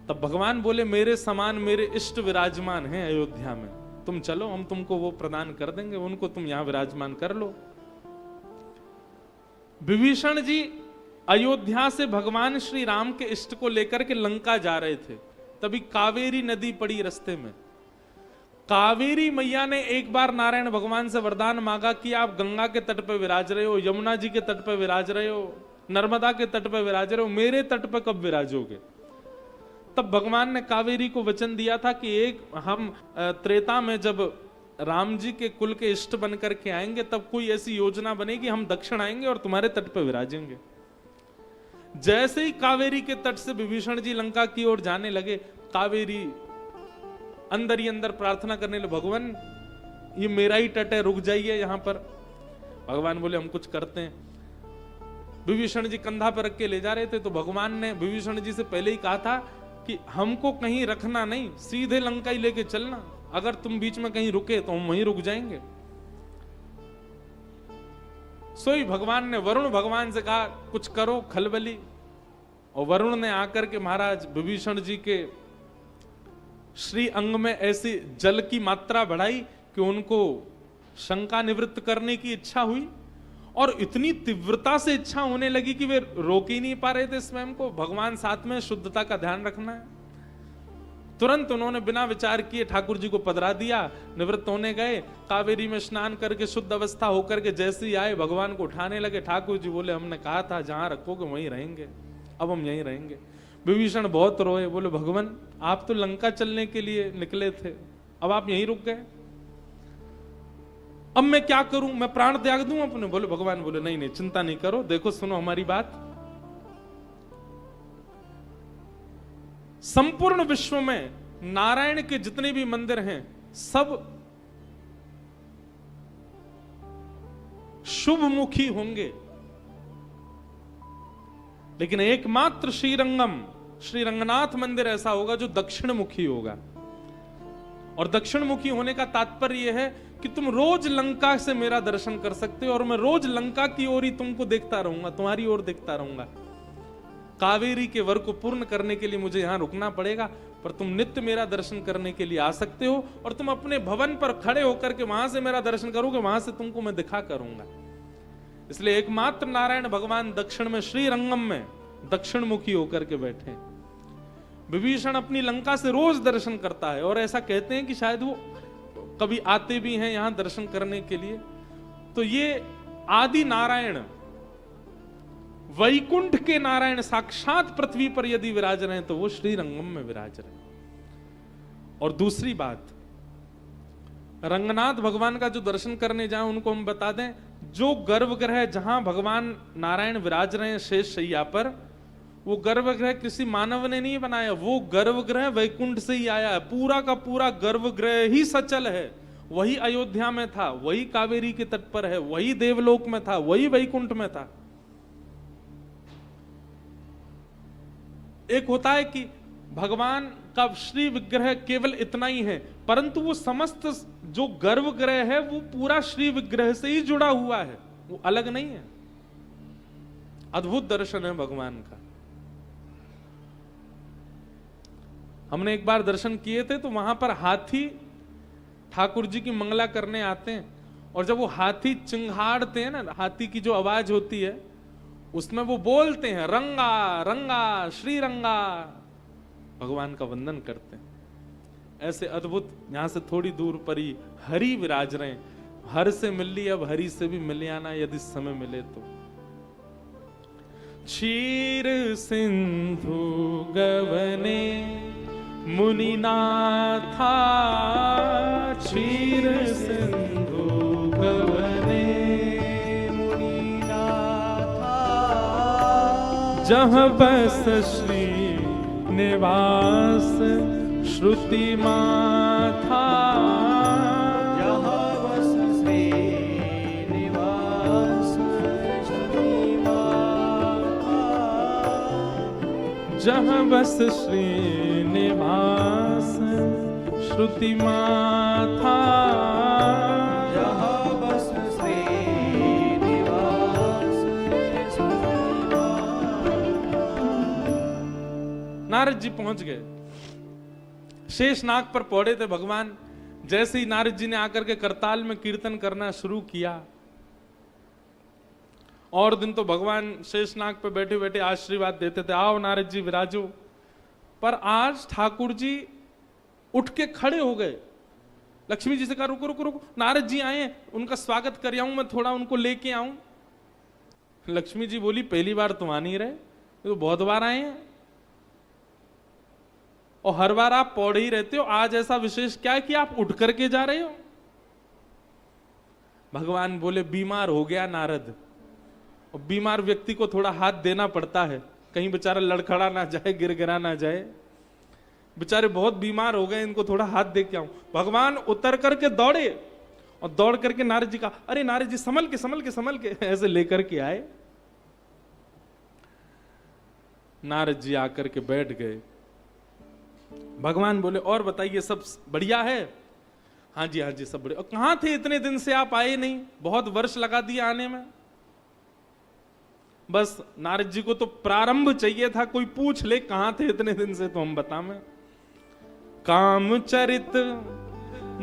तब भगवान बोले मेरे समान मेरे इष्ट विराजमान हैं अयोध्या में, तुम चलो हम तुमको वो प्रदान कर देंगे, उनको तुम यहां विराजमान कर लो। विभीषण जी अयोध्या से भगवान श्री राम के इष्ट को लेकर के लंका जा रहे थे, तभी कावेरी नदी पड़ी रास्ते में। कावेरी मैया ने एक बार नारायण भगवान से वरदान मांगा कि आप गंगा के तट पर विराज रहे हो, यमुना जी के तट पर विराज रहे हो, नर्मदा के तट पर विराज रहे हो, मेरे तट पर कब विराजोगे? तब भगवान ने कावेरी को वचन दिया था कि एक हम त्रेता में जब राम जी के कुल के इष्ट बन करके आएंगे तब कोई ऐसी योजना बनेगी, हम दक्षिण आएंगे और तुम्हारे तट पर विराजेंगे। जैसे ही कावेरी के तट से विभीषण जी लंका की ओर जाने लगे, कावेरी अंदर ही अंदर प्रार्थना करने लगे, भगवान ये मेरा ही तट है, रुक जाइए यहां पर। भगवान बोले हम कुछ करते हैं। विभीषण जी कंधा पर रख के ले जा रहे थे, तो भगवान ने विभीषण जी से पहले ही कहा था कि हमको कहीं रखना नहीं, सीधे लंका ही लेके चलना, अगर तुम बीच में कहीं रुके तो हम वहीं रुक जाएंगे। सोई भगवान ने वरुण भगवान से कहा कुछ करो खलबली, और वरुण ने आकर के महाराज विभीषण जी के श्री अंग में ऐसी जल की मात्रा बढ़ाई कि उनको शंका निवृत्त करने की इच्छा हुई, और इतनी तीव्रता से इच्छा होने लगी कि वे रोक ही नहीं पा रहे थे स्वयं को। भगवान साथ में शुद्धता का ध्यान रखना है। तुरंत उन्होंने बिना विचार किए ठाकुर जी को पधरा दिया, निवृत्त होने गए, कावेरी में स्नान करके शुद्ध अवस्था होकर के जैसे ही आए भगवान को उठाने लगे। ठाकुर जी बोले हमने कहा था जहां रखोगे वहीं रहेंगे, अब हम यहीं रहेंगे। विभीषण बहुत रोए, बोले भगवान आप तो लंका चलने के लिए निकले थे, अब आप यहीं रुक गए, अब मैं क्या करूं, मैं प्राण त्याग दूं अपने? बोले भगवान बोले नहीं नहीं चिंता नहीं करो, देखो सुनो हमारी बात। संपूर्ण विश्व में नारायण के जितने भी मंदिर हैं सब शुभमुखी होंगे, लेकिन एकमात्र श्रीरंगम श्री रंगनाथ मंदिर ऐसा होगा जो दक्षिण मुखी होगा। और दक्षिण मुखी होने का तात्पर्य यह है कि तुम रोज लंका से मेरा दर्शन कर सकते हो, और मैं रोज लंका की ओर ही तुमको देखता रहूंगा, तुम्हारी ओर देखता रहूंगा। कावेरी के वर को पूर्ण करने के लिए मुझे यहां रुकना पड़ेगा, पर तुम नित्य मेरा दर्शन करने के लिए आ सकते हो, और तुम अपने भवन पर खड़े होकर के वहां से मेरा दर्शन करोगे, वहां से तुमको मैं दिखा करूंगा। इसलिए एकमात्र नारायण भगवान दक्षिण में श्रीरंगम में दक्षिण मुखी होकर के बैठे। विभीषण अपनी लंका से रोज दर्शन करता है, और ऐसा कहते हैं कि शायद वो कभी आते भी हैं यहां दर्शन करने के लिए। तो ये आदि नारायण वैकुंठ के नारायण साक्षात पृथ्वी पर यदि विराज रहे हैं तो वो श्रीरंगम में विराज रहे। और दूसरी बात, रंगनाथ भगवान का जो दर्शन करने जाए उनको हम बता दें, जो गर्भगृह जहां भगवान नारायण विराज रहे हैं शेष शैया पर, वो गर्भगृह किसी मानव ने नहीं बनाया, वो गर्भगृह वैकुंठ से ही आया है। पूरा का पूरा गर्भगृह ही सचल है, वही अयोध्या में था, वही कावेरी के तट पर है, वही देवलोक में था, वही वैकुंठ में था। एक होता है कि भगवान का श्री विग्रह केवल इतना ही है, परंतु वो समस्त जो गर्भगृह है वो पूरा श्री विग्रह से ही जुड़ा हुआ है, वो अलग नहीं है। अद्भुत दर्शन है भगवान का। हमने एक बार दर्शन किए थे, तो वहां पर हाथी ठाकुर जी की मंगला करने आते हैं, और जब वो हाथी चिंघाड़ते हैं ना, हाथी की जो आवाज होती है उसमें वो बोलते हैं रंगा रंगा श्री रंगा, भगवान का वंदन करते हैं। ऐसे अद्भुत, यहां से थोड़ी दूर पर ही हरि विराज रहे हैं। हर से मिल ली, अब हरि से भी मिल आना यदि समय मिले तो। क्षीर सिंधु गवने मुनिनाथा, क्षीर सिंधु गवने मुनिनाथा, जहाँ बस श्री निवास श्रुति माथा, जहाँ बस श्री निवास श्रुति माथा, जहाँ बस श्री निवास श्रुति माथा। नारद जी पहुंच गए। शेषनाग पर पौड़े थे भगवान। जैसे ही नारद जी ने आकर के करताल में कीर्तन करना शुरू किया, और दिन तो भगवान शेषनाग पे बैठे बैठे आशीर्वाद देते थे, आओ नारद जी विराजो। पर आज ठाकुर जी उठ के खड़े हो गए। लक्ष्मी जी से कहा रुको रुको रुको, नारद जी आए, उनका स्वागत कर आऊं, मैं थोड़ा उनको लेके आऊं। लक्ष्मी जी बोली पहली बार तुम आ नहीं रहे, तो बहुत बार आए हैं और हर बार आप पौड़े ही रहते हो, आज ऐसा विशेष क्या है कि आप उठ करके जा रहे हो? भगवान बोले बीमार हो गया नारद, और बीमार व्यक्ति को थोड़ा हाथ देना पड़ता है, कहीं बेचारा लड़खड़ा ना जाए, गिर गिरा ना जाए। बेचारे बहुत बीमार हो गए, इनको थोड़ा हाथ दे के आऊं। भगवान उतर करके दौड़े और दौड़ करके नारद जी का, अरे नारद जी संभल के संभल के संभल के, ऐसे लेकर के आए। नारद जी आकर के बैठ गए। भगवान बोले और बताइए सब बढ़िया है? हाँ जी सब बढ़िया। और कहां थे इतने दिन से आप आए नहीं, बहुत वर्ष लगा दिया आने में। बस नारद जी को तो प्रारंभ चाहिए था, कोई पूछ ले कहां थे इतने दिन से तो हम बता में। कामचरित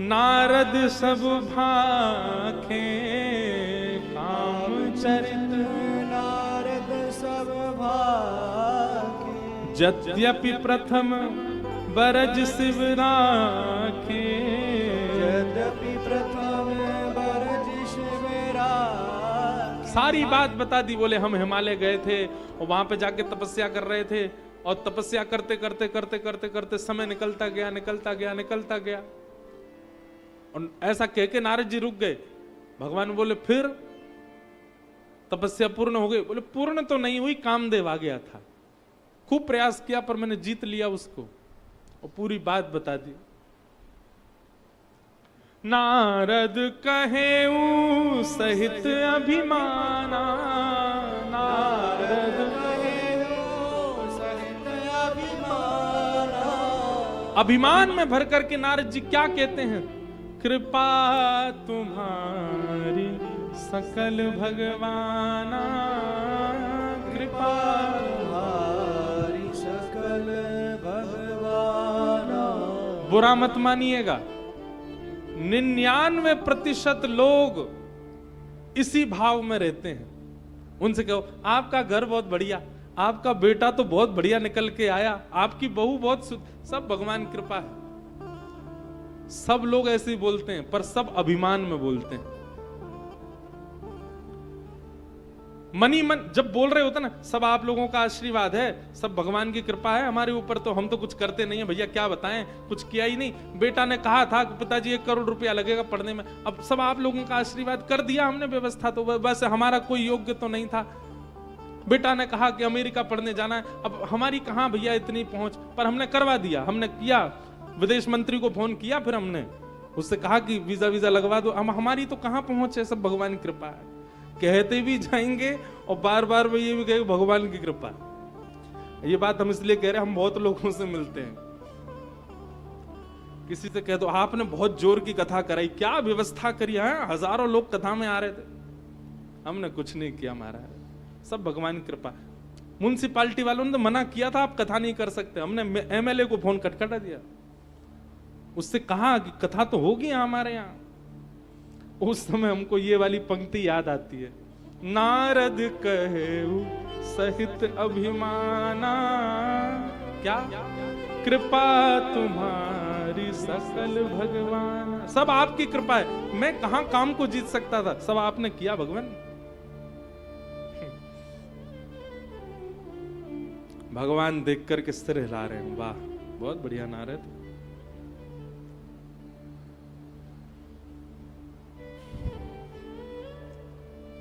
नारद सब भाखे, कामचरित नारद सब भाखे, यद्यपि प्रथम बरज शिव राखे, यद्यपि प्रथम बरज शिव राखे। सारी बात बता दी। बोले हम हिमालय गए थे और वहां पे जाके तपस्या कर रहे थे, और तपस्या करते करते करते करते करते समय निकलता गया निकलता गया निकलता गया, और ऐसा कह के नारद जी रुक गए। भगवान बोले फिर तपस्या पूर्ण हो गई? बोले पूर्ण तो नहीं हुई, कामदेव आ गया था, खूब प्रयास किया पर मैंने जीत लिया उसको, और पूरी बात बता दी। नारद कहेऊ सहित अभिमाना, नारद कहेऊ सहित अभिमाना। अभिमान में भर करके नारद जी क्या कहते हैं? कृपा तुम्हारी सकल भगवाना, कृपा तुम्हारी सकल भगवाना। बुरा मत मानिएगा, 99% लोग इसी भाव में रहते हैं। उनसे कहो आपका घर बहुत बढ़िया, आपका बेटा तो बहुत बढ़िया निकल के आया, आपकी बहू बहुत सब भगवान की कृपा है। सब लोग ऐसे ही बोलते हैं, पर सब अभिमान में बोलते हैं। मनी मन जब बोल रहे होते ना, सब आप लोगों का आशीर्वाद है, सब भगवान की कृपा है हमारे ऊपर, तो हम तो कुछ करते नहीं है भैया, क्या बताएं, कुछ किया ही नहीं। बेटा ने कहा था कि पिताजी 1 करोड़ रुपया लगेगा पढ़ने में, अब सब आप लोगों का आशीर्वाद कर दिया हमने व्यवस्था, तो वैसे हमारा कोई योग्य तो नहीं था। बेटा ने कहा कि अमेरिका पढ़ने जाना है, अब हमारी कहां भैया इतनी पहुंच, पर हमने करवा दिया। हमने किया, विदेश मंत्री को फोन किया, फिर हमने उससे कहा कि वीजा वीजा लगवा दो। हमारी तो कहां पहुंच है, सब भगवान की कृपा है। कहते भी जाएंगे और बार बार ये भी कहेंगे भगवान की कृपा। ये बात हम इसलिए कह रहे हैं, हम बहुत लोगों से मिलते हैं, किसी से कह दो आपने बहुत जोर की कथा कराई, क्या व्यवस्था करी है, हजारों लोग कथा में आ रहे थे। हमने कुछ नहीं किया महाराज, सब भगवान की कृपा। म्युनिसिपालिटी वालों ने तो मना किया था आप कथा नहीं कर सकते, हमने एमएलए को फोन खटखटा दिया, उससे कहा कि कथा तो होगी हमारे यहाँ। उस समय हमको ये वाली पंक्ति याद आती है, नारद कहेऊ सहित अभिमाना, क्या कृपा तुम्हारी सकल भगवान। सब आपकी कृपा है, मैं कहां काम को जीत सकता था, सब आपने किया भगवान। भगवान देख करके सिर हिला रहे हैं, वाह बहुत बढ़िया नारद।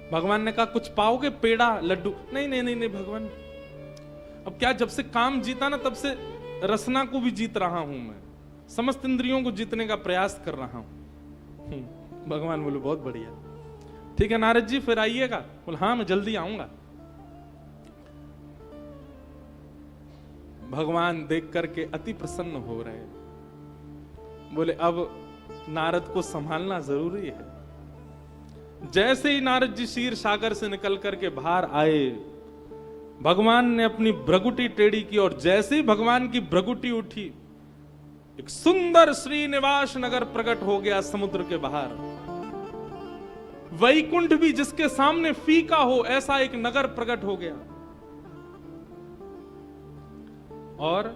भगवान ने कहा कुछ पाओगे, पेड़ा लड्डू? नहीं नहीं नहीं नहीं भगवान, अब क्या, जब से काम जीता ना तब से रसना को भी जीत रहा हूं मैं, समस्त इंद्रियों को जीतने का प्रयास कर रहा हूं। भगवान बोले बहुत बढ़िया, ठीक है नारद जी फिर आइएगा। बोले हाँ मैं जल्दी आऊंगा। भगवान देख करके अति प्रसन्न हो रहे, बोले अब नारद को संभालना जरूरी है। जैसे ही नारद जी क्षीर सागर से निकल करके बाहर आए, भगवान ने अपनी भ्रगुटी टेढ़ी की और जैसे ही भगवान की भ्रगुटी उठी, एक सुंदर श्रीनिवास नगर प्रकट हो गया समुद्र के बाहर। वैकुंठ भी जिसके सामने फीका हो, ऐसा एक नगर प्रकट हो गया। और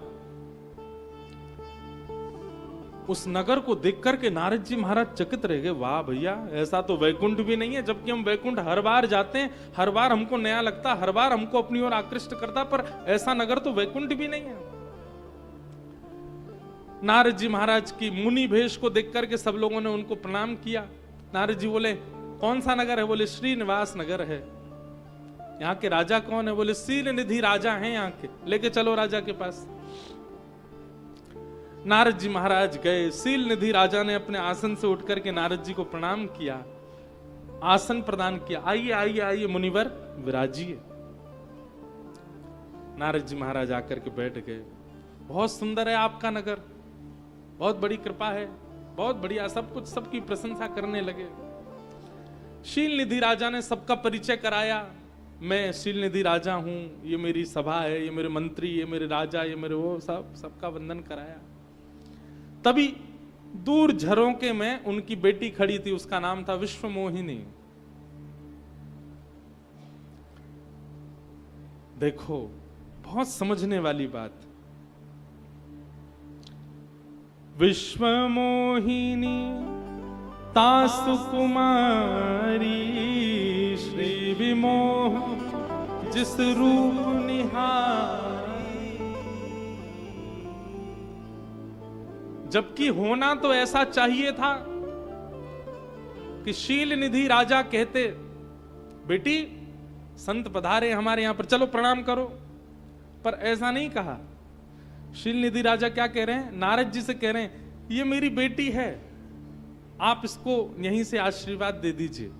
उस नगर को देख करके नारद जी महाराज चकित रह गए। वाह भैया, ऐसा तो वैकुंठ भी नहीं है, जबकि हम वैकुंठ हर बार जाते हैं, हर बार हमको नया लगता, हर बार हमको अपनी ओर आकृष्ट करता, पर ऐसा नगर तो वैकुंठ भी नहीं है। नारद जी महाराज की मुनि भेष को देख करके सब लोगों ने उनको प्रणाम किया। नारद जी बोले, कौन सा नगर है? बोले श्रीनिवास नगर है। यहाँ के राजा कौन है? बोले शील निधि राजा हैं यहाँ के, लेके चलो राजा के पास। नारद जी महाराज गए। शील निधि राजा ने अपने आसन से उठ करके नारद जी को प्रणाम किया, आसन प्रदान किया। आइए आइए आइए मुनिवर, विराजिए। नारद जी महाराज आकर के बैठ गए। बहुत सुंदर है आपका नगर, बहुत बड़ी कृपा है, बहुत बढ़िया, सब कुछ, सबकी प्रशंसा करने लगे। शील निधि राजा ने सबका परिचय कराया। मैं शील निधि राजा हूं, ये मेरी सभा है, ये मेरे मंत्री, ये मेरे राजा, ये मेरे वो, सबका वंदन कराया। तभी दूर झरोके में उनकी बेटी खड़ी थी, उसका नाम था विश्वमोहिनी। देखो, बहुत समझने वाली बात। विश्वमोहिनी तासु कुमारी, श्री विमोह जिस रूप निहारी। जबकि होना तो ऐसा चाहिए था कि शील निधि राजा कहते, बेटी संत पधारे हमारे यहां पर, चलो प्रणाम करो, पर ऐसा नहीं कहा। शील निधि राजा क्या कह रहे हैं? नारद जी से कह रहे हैं, ये मेरी बेटी है, आप इसको यहीं से आशीर्वाद दे दीजिए।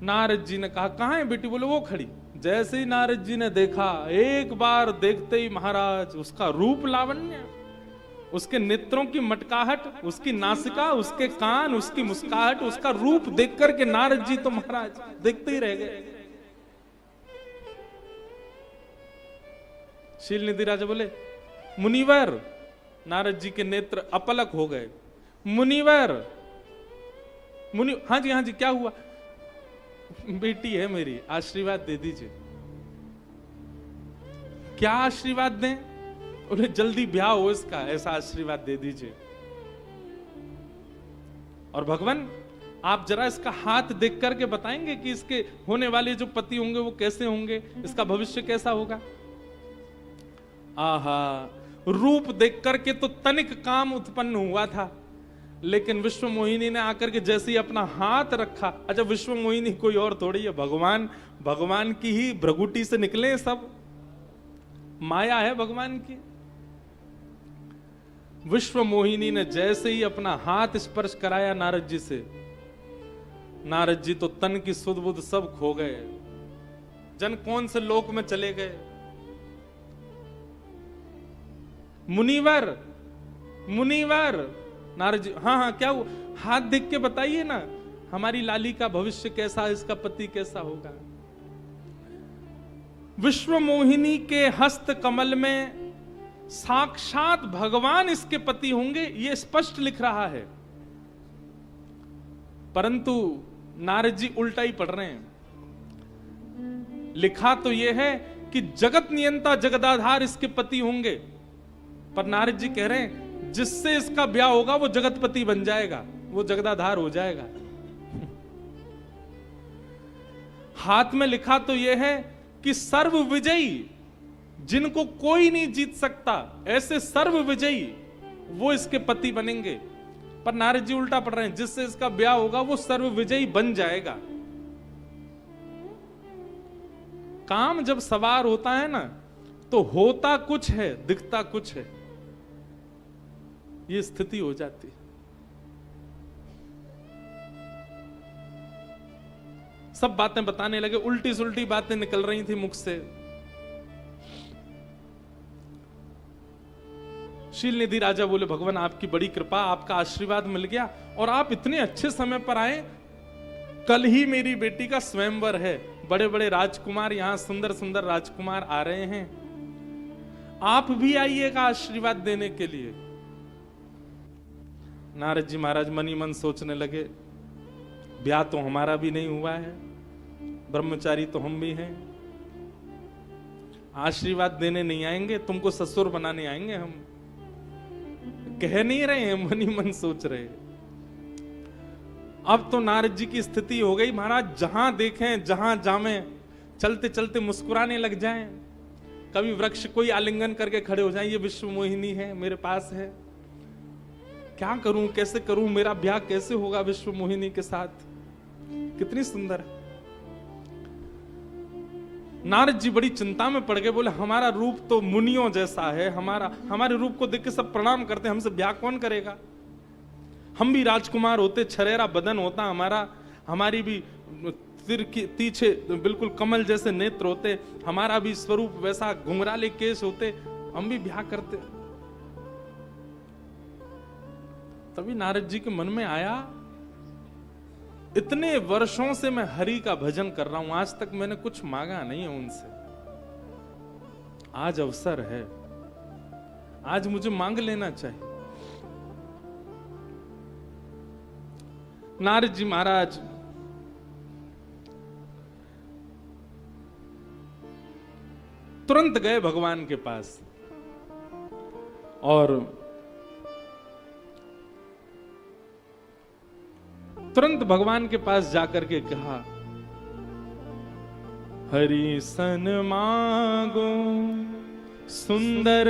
नारद जी ने कहा, कहां है बेटी? बोले वो खड़ी। जैसे ही नारद जी ने देखा, एक बार देखते ही महाराज उसका रूप लावण्य, उसके नेत्रों की मटकाहट, उसकी नासिका, उसके कान, उसकी मुस्काहट, उसका रूप देख करके नारद जी तो महाराज देखते ही रह गए। शील निधि राजा बोले, मुनिवर। नारद जी के नेत्र अपलक हो गए। मुनिवर, हाँ जी क्या हुआ? बेटी है मेरी, आशीर्वाद दे दीजिए। क्या आशीर्वाद दें? उन्हें जल्दी ब्याह हो इसका, ऐसा आशीर्वाद दे दीजिए। और भगवान, आप जरा इसका हाथ देख करके बताएंगे कि इसके होने वाले जो पति होंगे वो कैसे होंगे, इसका भविष्य कैसा होगा? आहा, रूप देख करके तो तनिक काम उत्पन्न हुआ था, लेकिन विश्वमोहिनी ने आकर के जैसे ही अपना हाथ रखा, अच्छा विश्वमोहिनी कोई और थोड़ी है, भगवान की ही भ्रगुटी से निकले सब, माया है भगवान की। विश्वमोहिनी ने जैसे ही अपना हाथ स्पर्श कराया नारद जी से, नारद जी तो तन की सुध बुध सब खो गए, जन कौन से लोक में चले गए। मुनिवर, मुनिवर। नारद जी, हाँ क्या हुआ? हाथ देख के बताइए ना, हमारी लाली का भविष्य कैसा, इसका पति कैसा होगा। विश्वमोहिनी के हस्त कमल में साक्षात भगवान इसके पति होंगे, यह स्पष्ट लिख रहा है, परंतु नारद जी उल्टा ही पढ़ रहे हैं। लिखा तो यह है कि जगत नियंता जगदाधार इसके पति होंगे, पर नारद जी कह रहे हैं जिससे इसका ब्याह होगा वो जगतपति बन जाएगा, वो जगदाधार हो जाएगा। हाथ में लिखा तो यह है कि सर्व विजयी, जिनको कोई नहीं जीत सकता, ऐसे सर्व विजयी वो इसके पति बनेंगे, पर नारद जी उल्टा पढ़ रहे हैं, जिससे इसका ब्याह होगा वो सर्व विजयी बन जाएगा। काम जब सवार होता है ना, तो होता कुछ है, दिखता कुछ है, ये स्थिति हो जाती है। सब बातें बताने लगे, उल्टी सुल्टी बातें निकल रही थी मुख से। शील निधि राजा बोले, भगवान आपकी बड़ी कृपा, आपका आशीर्वाद मिल गया और आप इतने अच्छे समय पर आए। कल ही मेरी बेटी का स्वयंवर है, बड़े बड़े राजकुमार, यहाँ सुंदर सुंदर राजकुमार आ रहे हैं, आप भी आइएगा आशीर्वाद देने के लिए। नारद जी महाराज मन ही मन सोचने लगे, ब्याह तो हमारा भी नहीं हुआ है, ब्रह्मचारी तो हम भी हैं, आशीर्वाद देने नहीं आएंगे, तुमको ससुर बनाने आएंगे हम। कह नहीं रहे हैं, मन ही मन सोच रहे। अब तो नारद जी की स्थिति हो गई, महाराज जहां देखें जहां जामें चलते चलते मुस्कुराने लग जाएं। कभी वृक्ष कोई आलिंगन करके खड़े हो जाएं, ये विश्व मोहिनी है, मेरे पास है, क्या करूं, कैसे करूं, मेरा ब्याह कैसे होगा विश्व मोहिनी के साथ, कितनी सुंदर है। नारद जी बड़ी चिंता में पड़ गए, बोले हमारा रूप तो मुनियों जैसा है, हमारे रूप को देख के सब प्रणाम करते हैं, हमसे ब्याह कौन करेगा। हम भी राजकुमार होते, छरेरा बदन होता हमारा, हमारी भी तीछे बिल्कुल कमल जैसे नेत्र होते, हमारा भी स्वरूप वैसा घुंघराले केश होते, हम भी ब्याह करते। तभी नारद जी के मन में आया, इतने वर्षों से मैं हरि का भजन कर रहा हूं, आज तक मैंने कुछ मांगा नहीं है उनसे, आज अवसर है, आज मुझे मांग लेना चाहिए। नारद जी महाराज तुरंत गए भगवान के पास और तुरंत भगवान के पास जाकर के कहा, हरि सन मांगो सुंदर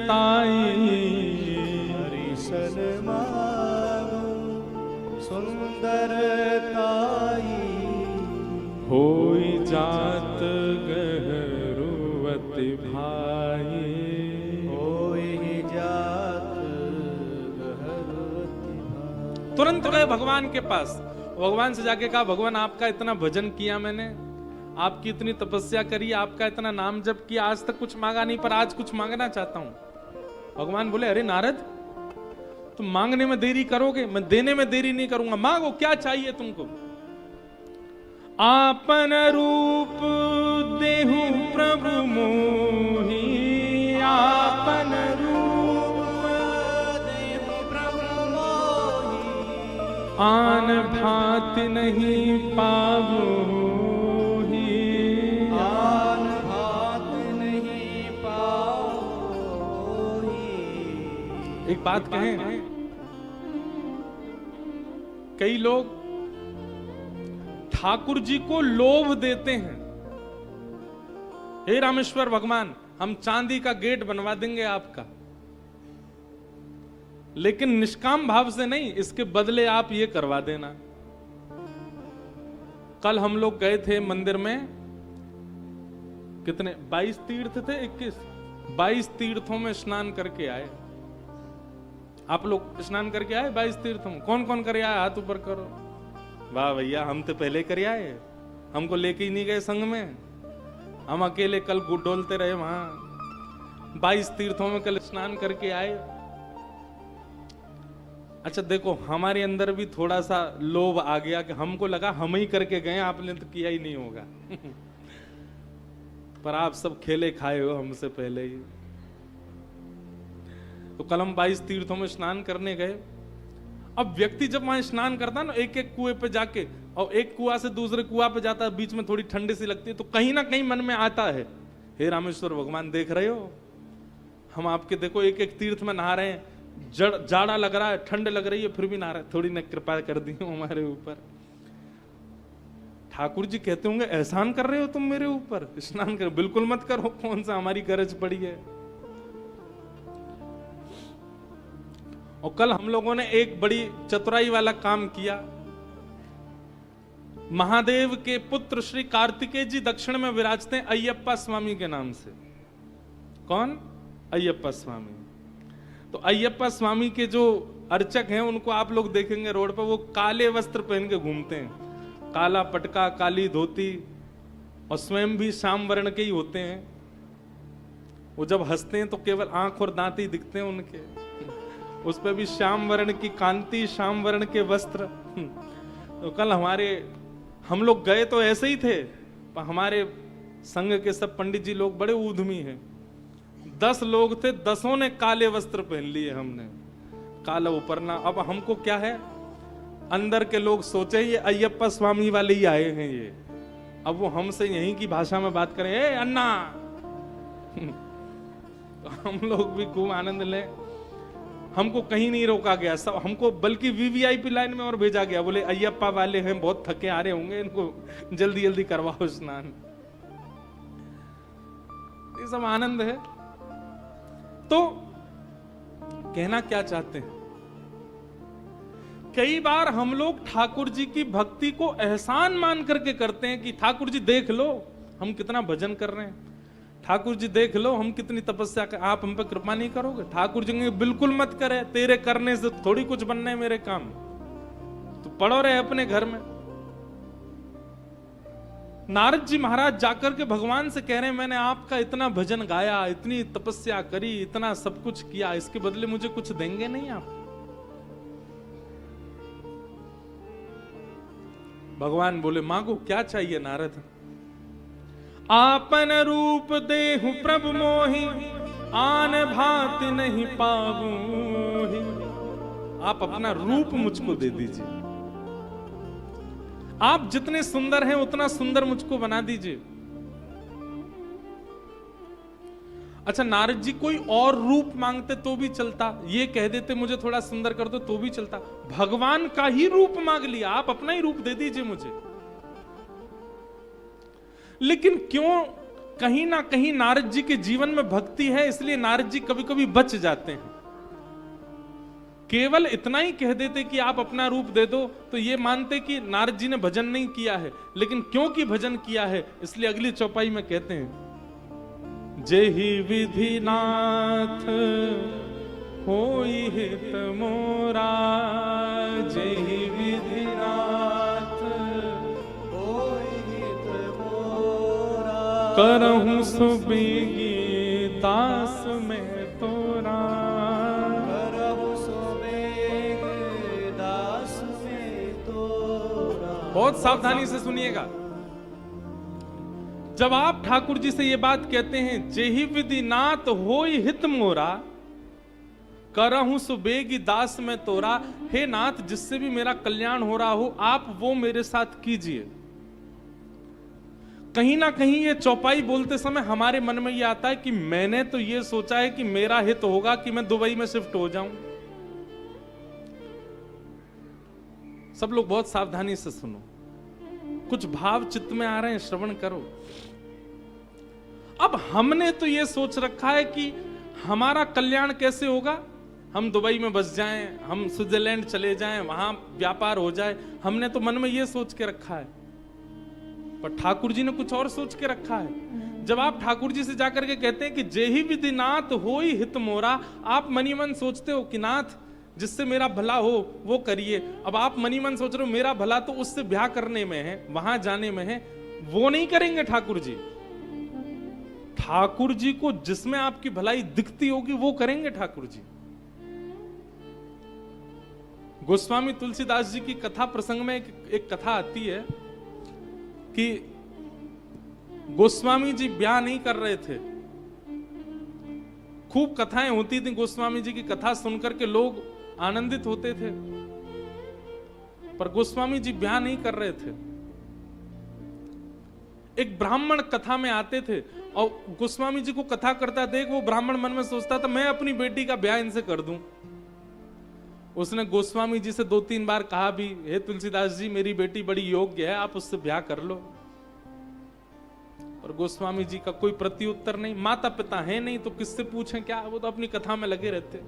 ताई, हरि सन मांगो सुंदर ताई, होई जात गहरुवति भाई, होई जात गहरुवति भाई। तुरंत गए भगवान के पास, भगवान से जाके कहा, भगवान आपका इतना भजन किया मैंने, आपकी इतनी तपस्या करी, आपका इतना नाम जप किया, आज तक कुछ मांगा नहीं, पर आज कुछ मांगना चाहता हूं। भगवान बोले, अरे नारद, तुम मांगने में देरी करोगे, मैं देने में देरी नहीं करूंगा, मांगो क्या चाहिए तुमको। आपन रूप देहु प्रभु मोहि, आपन रूप देहु प्रभु मोहि, आन भांति नहीं पावो, आन भांति नहीं पावो। एक बात कहें, कई लोग ठाकुर जी को लोभ देते हैं, हे रामेश्वर भगवान, हम चांदी का गेट बनवा देंगे आपका, लेकिन निष्काम भाव से नहीं, इसके बदले आप ये करवा देना। कल हम लोग गए थे मंदिर में, कितने 22 तीर्थ थे, 22 तीर्थों में स्नान करके आए। आप लोग स्नान करके आए 22 तीर्थों में? कौन कौन करे आए, हाथ ऊपर करो। वाह भैया, हम तो पहले कर आए, हमको लेके ही नहीं गए संग में, हम अकेले कल डोलते रहे वहां। 22 तीर्थों में कल स्नान करके आए। अच्छा देखो, हमारे अंदर भी थोड़ा सा लोभ आ गया कि हमको लगा हम ही करके गए, आपने तो किया ही नहीं होगा। पर आप सब खेले खाए हो हमसे पहले ही। तो कल हम 22 तीर्थों में स्नान करने गए। अब व्यक्ति जब वहां स्नान करता है ना, एक एक कुएं पे जाके, और एक कुआ से दूसरे कुआ पे जाता है, बीच में थोड़ी ठंडी सी लगती है, तो कहीं ना कहीं मन में आता है, हे रामेश्वर भगवान देख रहे हो, हम आपके देखो एक एक तीर्थ में नहा रहे हैं, जाड़ा लग रहा है, ठंड लग रही है, फिर भी नहा रहे, थोड़ी न कृपा कर दी हो हमारे ऊपर। ठाकुर जी कहते होंगे, एहसान कर रहे हो तुम मेरे ऊपर, स्नान करो। बिल्कुल मत करो, कौन सा हमारी गरज पड़ी है। और कल हम लोगों ने एक बड़ी चतुराई वाला काम किया। महादेव के पुत्र श्री कार्तिकेय जी दक्षिण में विराजते हैं अय्यप्पा स्वामी के नाम से। कौन? अय्यप्पा स्वामी। तो अय्यप्पा स्वामी के जो अर्चक हैं, उनको आप लोग देखेंगे रोड पर, वो काले वस्त्र पहन के घूमते हैं, काला पटका, काली धोती, और स्वयं भी श्याम वर्ण के ही होते हैं। वो जब हंसते हैं तो केवल आंख और दांत ही दिखते हैं उनके, उस पर भी श्याम वर्ण की कांति, श्याम वर्ण के वस्त्र। तो कल हम लोग गए तो ऐसे ही थे, हमारे संघ के सब पंडित जी लोग बड़े ऊधमी हैं। 10 लोग थे, 10 ने काले वस्त्र पहन लिए, हमने काला उपरना। अब हमको क्या है, अंदर के लोग सोचे ये अय्यप्पा स्वामी वाले ही आए हैं ये। अब वो हमसे यहीं की भाषा में बात करें, ए अन्ना। तो हम लोग भी खूब आनंद लें। हमको कहीं नहीं रोका गया, सब हमको बल्कि वीवीआईपी लाइन में और भेजा गया। बोले अय्यप्पा वाले हैं, बहुत थके आ रहे होंगे, इनको जल्दी जल्दी करवाओ स्नान। ये सब आनंद है। तो कहना क्या चाहते हैं, कई बार हम लोग ठाकुर जी की भक्ति को एहसान मान करके करते हैं कि ठाकुर जी देख लो हम कितना भजन कर रहे हैं, ठाकुर जी देख लो हम कितनी तपस्या कर, आप हम पे कृपा नहीं करोगे। ठाकुर जी ने बिल्कुल मत करे, तेरे करने से थोड़ी कुछ बनने मेरे काम, तो पड़ो रहे अपने घर में। नारद जी महाराज जाकर के भगवान से कह रहे हैं, मैंने आपका इतना भजन गाया, इतनी तपस्या करी, इतना सब कुछ किया, इसके बदले मुझे कुछ देंगे नहीं आप? भगवान बोले मांगो, क्या चाहिए नारद? आपन रूप देहु प्रभु मोहि, आन भात नहीं पाऊं। आप अपना रूप मुझको दे दीजिए, आप जितने सुंदर हैं उतना सुंदर मुझको बना दीजिए। अच्छा नारद जी कोई और रूप मांगते तो भी चलता, ये कह देते मुझे थोड़ा सुंदर कर दो तो भी चलता। भगवान का ही रूप मांग लिया, आप अपना ही रूप दे दीजिए मुझे। लेकिन क्यों, कहीं ना कहीं नारद जी के जीवन में भक्ति है, इसलिए नारद जी कभी कभी बच जाते हैं। केवल इतना ही कह देते कि आप अपना रूप दे दो तो ये मानते कि नारद जी ने भजन नहीं किया है। लेकिन क्योंकि भजन किया है इसलिए अगली चौपाई में कहते हैं, जेहि विधि नाथ होई हित मोरा, जेहि विधि नाथ होई हित मोरा, करहूं सुबेगी दास में तोरा। करहु सुबेग दास में तोरा। बहुत सावधानी से सुनिएगा। जब आप ठाकुर जी से ये बात कहते हैं, जेहि विधि नाथ होई हित मोरा, करहूं सुबेगी दास में तोरा, हे नाथ जिससे भी मेरा कल्याण हो रहा हो आप वो मेरे साथ कीजिए। कहीं ना कहीं ये चौपाई बोलते समय हमारे मन में ये आता है कि मैंने तो ये सोचा है कि मेरा हित होगा कि मैं दुबई में शिफ्ट हो जाऊं। सब लोग बहुत सावधानी से सुनो, कुछ भाव चित्त में आ रहे हैं, श्रवण करो। अब हमने तो ये सोच रखा है कि हमारा कल्याण कैसे होगा, हम दुबई में बस जाएं, हम स्विट्जरलैंड चले जाएं, वहां व्यापार हो जाए। हमने तो मन में ये सोच के रखा है, पर ठाकुर जी ने कुछ और सोच के रखा है। जब आप ठाकुर जी से जाकर के कहते हैं कि जेहि विधि नाथ होई हित मोरा, आप मनी मन सोचते हो कि नाथ जिससे मेरा भला हो वो करिए। अब आप मनी मन सोच रहे हो मेरा भला तो उससे ब्याह करने में है, वहां जाने में है, वो नहीं करेंगे ठाकुर जी। ठाकुर जी को जिसमें आपकी भलाई दिखती होगी वो करेंगे ठाकुर जी। गोस्वामी तुलसीदास जी की कथा प्रसंग में एक कथा आती है कि गोस्वामी जी ब्याह नहीं कर रहे थे। खूब कथाएं होती थी, गोस्वामी जी की कथा सुनकर के लोग आनंदित होते थे, पर गोस्वामी जी ब्याह नहीं कर रहे थे। एक ब्राह्मण कथा में आते थे और गोस्वामी जी को कथा करता देख वो ब्राह्मण मन में सोचता था मैं अपनी बेटी का ब्याह इनसे कर दूं। उसने गोस्वामी जी से 2-3 बार कहा भी, हे तुलसीदास जी मेरी बेटी बड़ी योग्य है, आप उससे ब्याह कर लो। और गोस्वामी जी का कोई प्रत्युत्तर नहीं, माता पिता है नहीं तो किससे पूछें क्या, वो तो अपनी कथा में लगे रहते।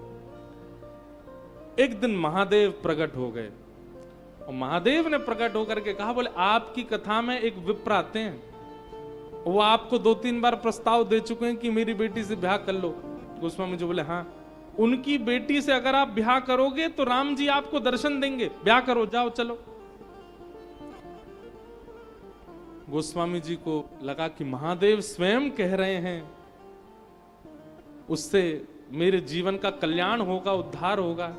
एक दिन महादेव प्रकट हो गए और महादेव ने प्रकट होकर के कहा, बोले आपकी कथा में एक विप्र आते हैं, वो आपको 2-3 बार प्रस्ताव दे चुके हैं कि मेरी बेटी से ब्याह कर लो। गोस्वामी जी बोले हाँ, उनकी बेटी से अगर आप ब्याह करोगे तो राम जी आपको दर्शन देंगे, ब्याह करो, जाओ चलो। गोस्वामी जी को लगा कि महादेव स्वयं कह रहे हैं, उससे मेरे जीवन का कल्याण होगा, उद्धार होगा।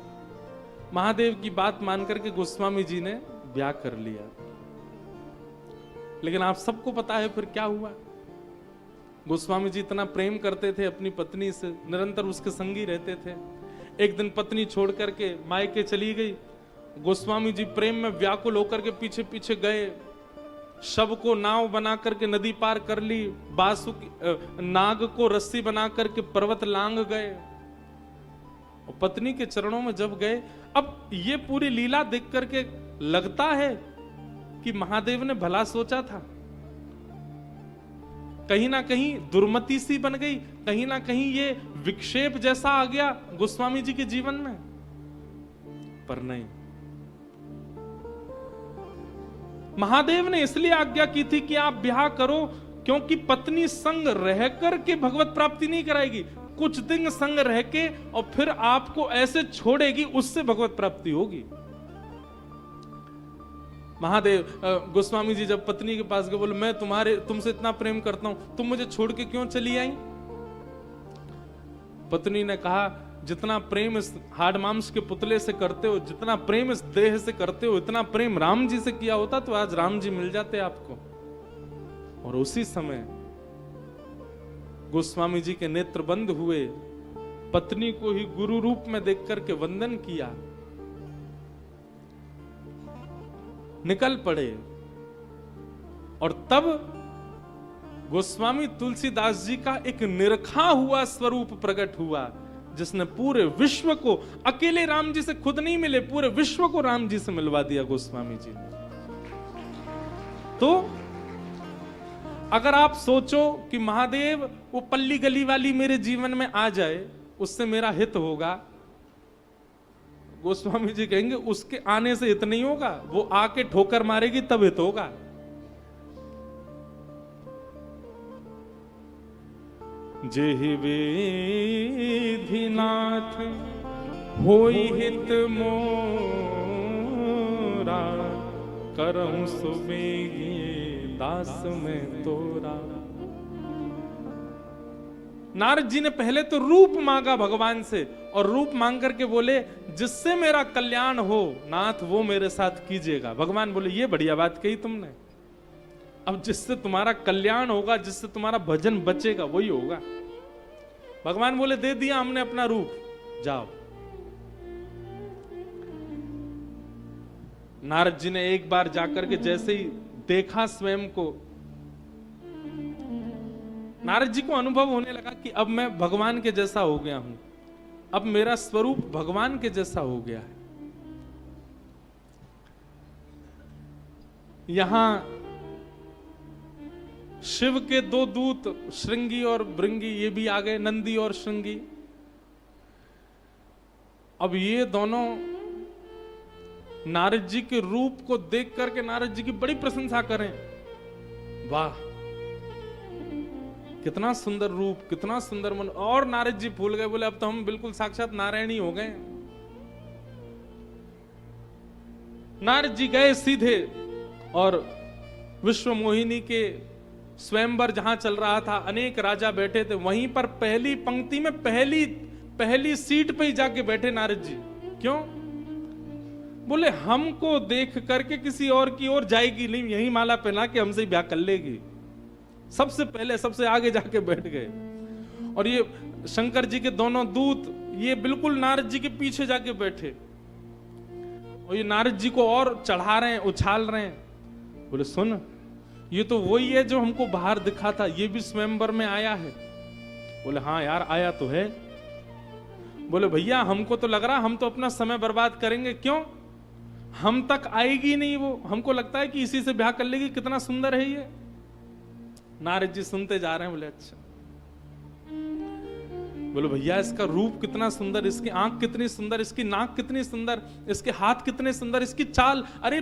महादेव की बात मान करके गोस्वामी जी ने ब्याह कर लिया। लेकिन आप सबको पता है फिर क्या हुआ। गोस्वामी जी इतना प्रेम करते थे अपनी पत्नी से, निरंतर उसके संगी रहते थे। एक दिन पत्नी छोड़ करके मायके चली गई। गोस्वामी जी प्रेम में व्याकुल होकर के पीछे पीछे गए, शव को नाव बना करके नदी पार कर ली, नाग को रस्सी बना करके पर्वत लांग गए और पत्नी के चरणों में जब गए। अब ये पूरी लीला देख करके लगता है कि महादेव ने भला सोचा था। कहीं ना कहीं दुर्मति सी बन गई, कहीं ना कहीं ये विक्षेप जैसा आ गया गोस्वामी जी के जीवन में, पर नहीं। महादेव ने इसलिए आज्ञा की थी कि आप ब्याह करो, क्योंकि पत्नी संग रह करके भगवत प्राप्ति नहीं कराएगी, कुछ दिन संग रह के और फिर आपको ऐसे छोड़ेगी, उससे भगवत प्राप्ति होगी। महादेव गोस्वामी जी जब पत्नी के पास गए, बोले मैं तुमसे इतना प्रेम करता हूं, तुम मुझे छोड़ के क्यों चली आई? पत्नी ने कहा, जितना प्रेम इस हाड़ मांस के पुतले से करते हो, जितना प्रेम इस देह से करते हो, इतना प्रेम राम जी से किया होता तो आज राम जी मिल जाते आपको। और उसी समय गोस्वामी जी के नेत्र बंद हुए, पत्नी को ही गुरु रूप में देख करके वंदन किया, निकल पड़े। और तब गोस्वामी तुलसीदास जी का एक निरखा हुआ स्वरूप प्रकट हुआ, जिसने पूरे विश्व को, अकेले राम जी से खुद नहीं मिले, पूरे विश्व को राम जी से मिलवा दिया गोस्वामी जी ने। तो अगर आप सोचो कि महादेव वो पल्ली गली वाली मेरे जीवन में आ जाए, उससे मेरा हित होगा, गोस्वामी जी कहेंगे उसके आने से हित नहीं होगा, वो आके ठोकर मारेगी तब हित होगा। जेहि विधि नाथ होई हित मोरा, करहु सुबेगी दास में तोरा। नारद जी ने पहले तो रूप मांगा भगवान से, और रूप मांग करके बोले जिससे मेरा कल्याण हो नाथ वो मेरे साथ कीजिएगा। भगवान बोले ये बढ़िया बात कही तुमने, अब जिससे तुम्हारा कल्याण होगा, जिससे तुम्हारा भजन बचेगा वही होगा। भगवान बोले दे दिया हमने अपना रूप, जाओ। नारद जी ने एक बार जाकर के जैसे ही देखा स्वयं को, नारद जी को अनुभव होने लगा कि अब मैं भगवान के जैसा हो गया हूं, अब मेरा स्वरूप भगवान के जैसा हो गया है। यहां शिव के दो दूत श्रृंगी और भृंगी, ये भी आ गए, नंदी और श्रृंगी। अब ये दोनों नारद जी के रूप को देख करके नारद जी की बड़ी प्रशंसा करें, वाह कितना सुंदर रूप, कितना सुंदर मन। और नारद जी भूल गए, बोले अब तो हम बिल्कुल साक्षात नारायण ही हो गए। नारद जी गए सीधे और विश्व मोहिनी के स्वयंवर जहां चल रहा था, अनेक राजा बैठे थे, वहीं पर पहली पंक्ति में पहली सीट पे ही जाके बैठे नारद जी। क्यों? बोले हमको देख करके किसी और की ओर जाएगी नहीं, यही माला पहना के हमसे ब्याह कर लेगी। सबसे पहले सबसे आगे जाके बैठ गए। और ये शंकर जी के दोनों दूत ये बिल्कुल नारद जी के पीछे जाके बैठे, और ये नारद जी को और चढ़ा रहे हैं, उछाल रहे हैं। बोले सुन, ये तो वही है जो हमको बाहर दिखा था, ये भी स्वयंवर में आया है। बोले हाँ यार आया तो है। बोले भैया हमको तो लग रहा हम तो अपना समय बर्बाद करेंगे। क्यों? हम तक आएगी नहीं वो, हमको लगता है कि इसी से ब्याह कर लेगी, कितना सुंदर है ये। नारद जी सुनते जा रहे हैं। बोले अच्छा। बोलो भैया इसका रूप कितना सुंदर, इसकी आंख कितनी सुंदर, इसकी नाक कितनी सुंदर, इसके हाथ कितने सुंदर, इसकी चाल, अरे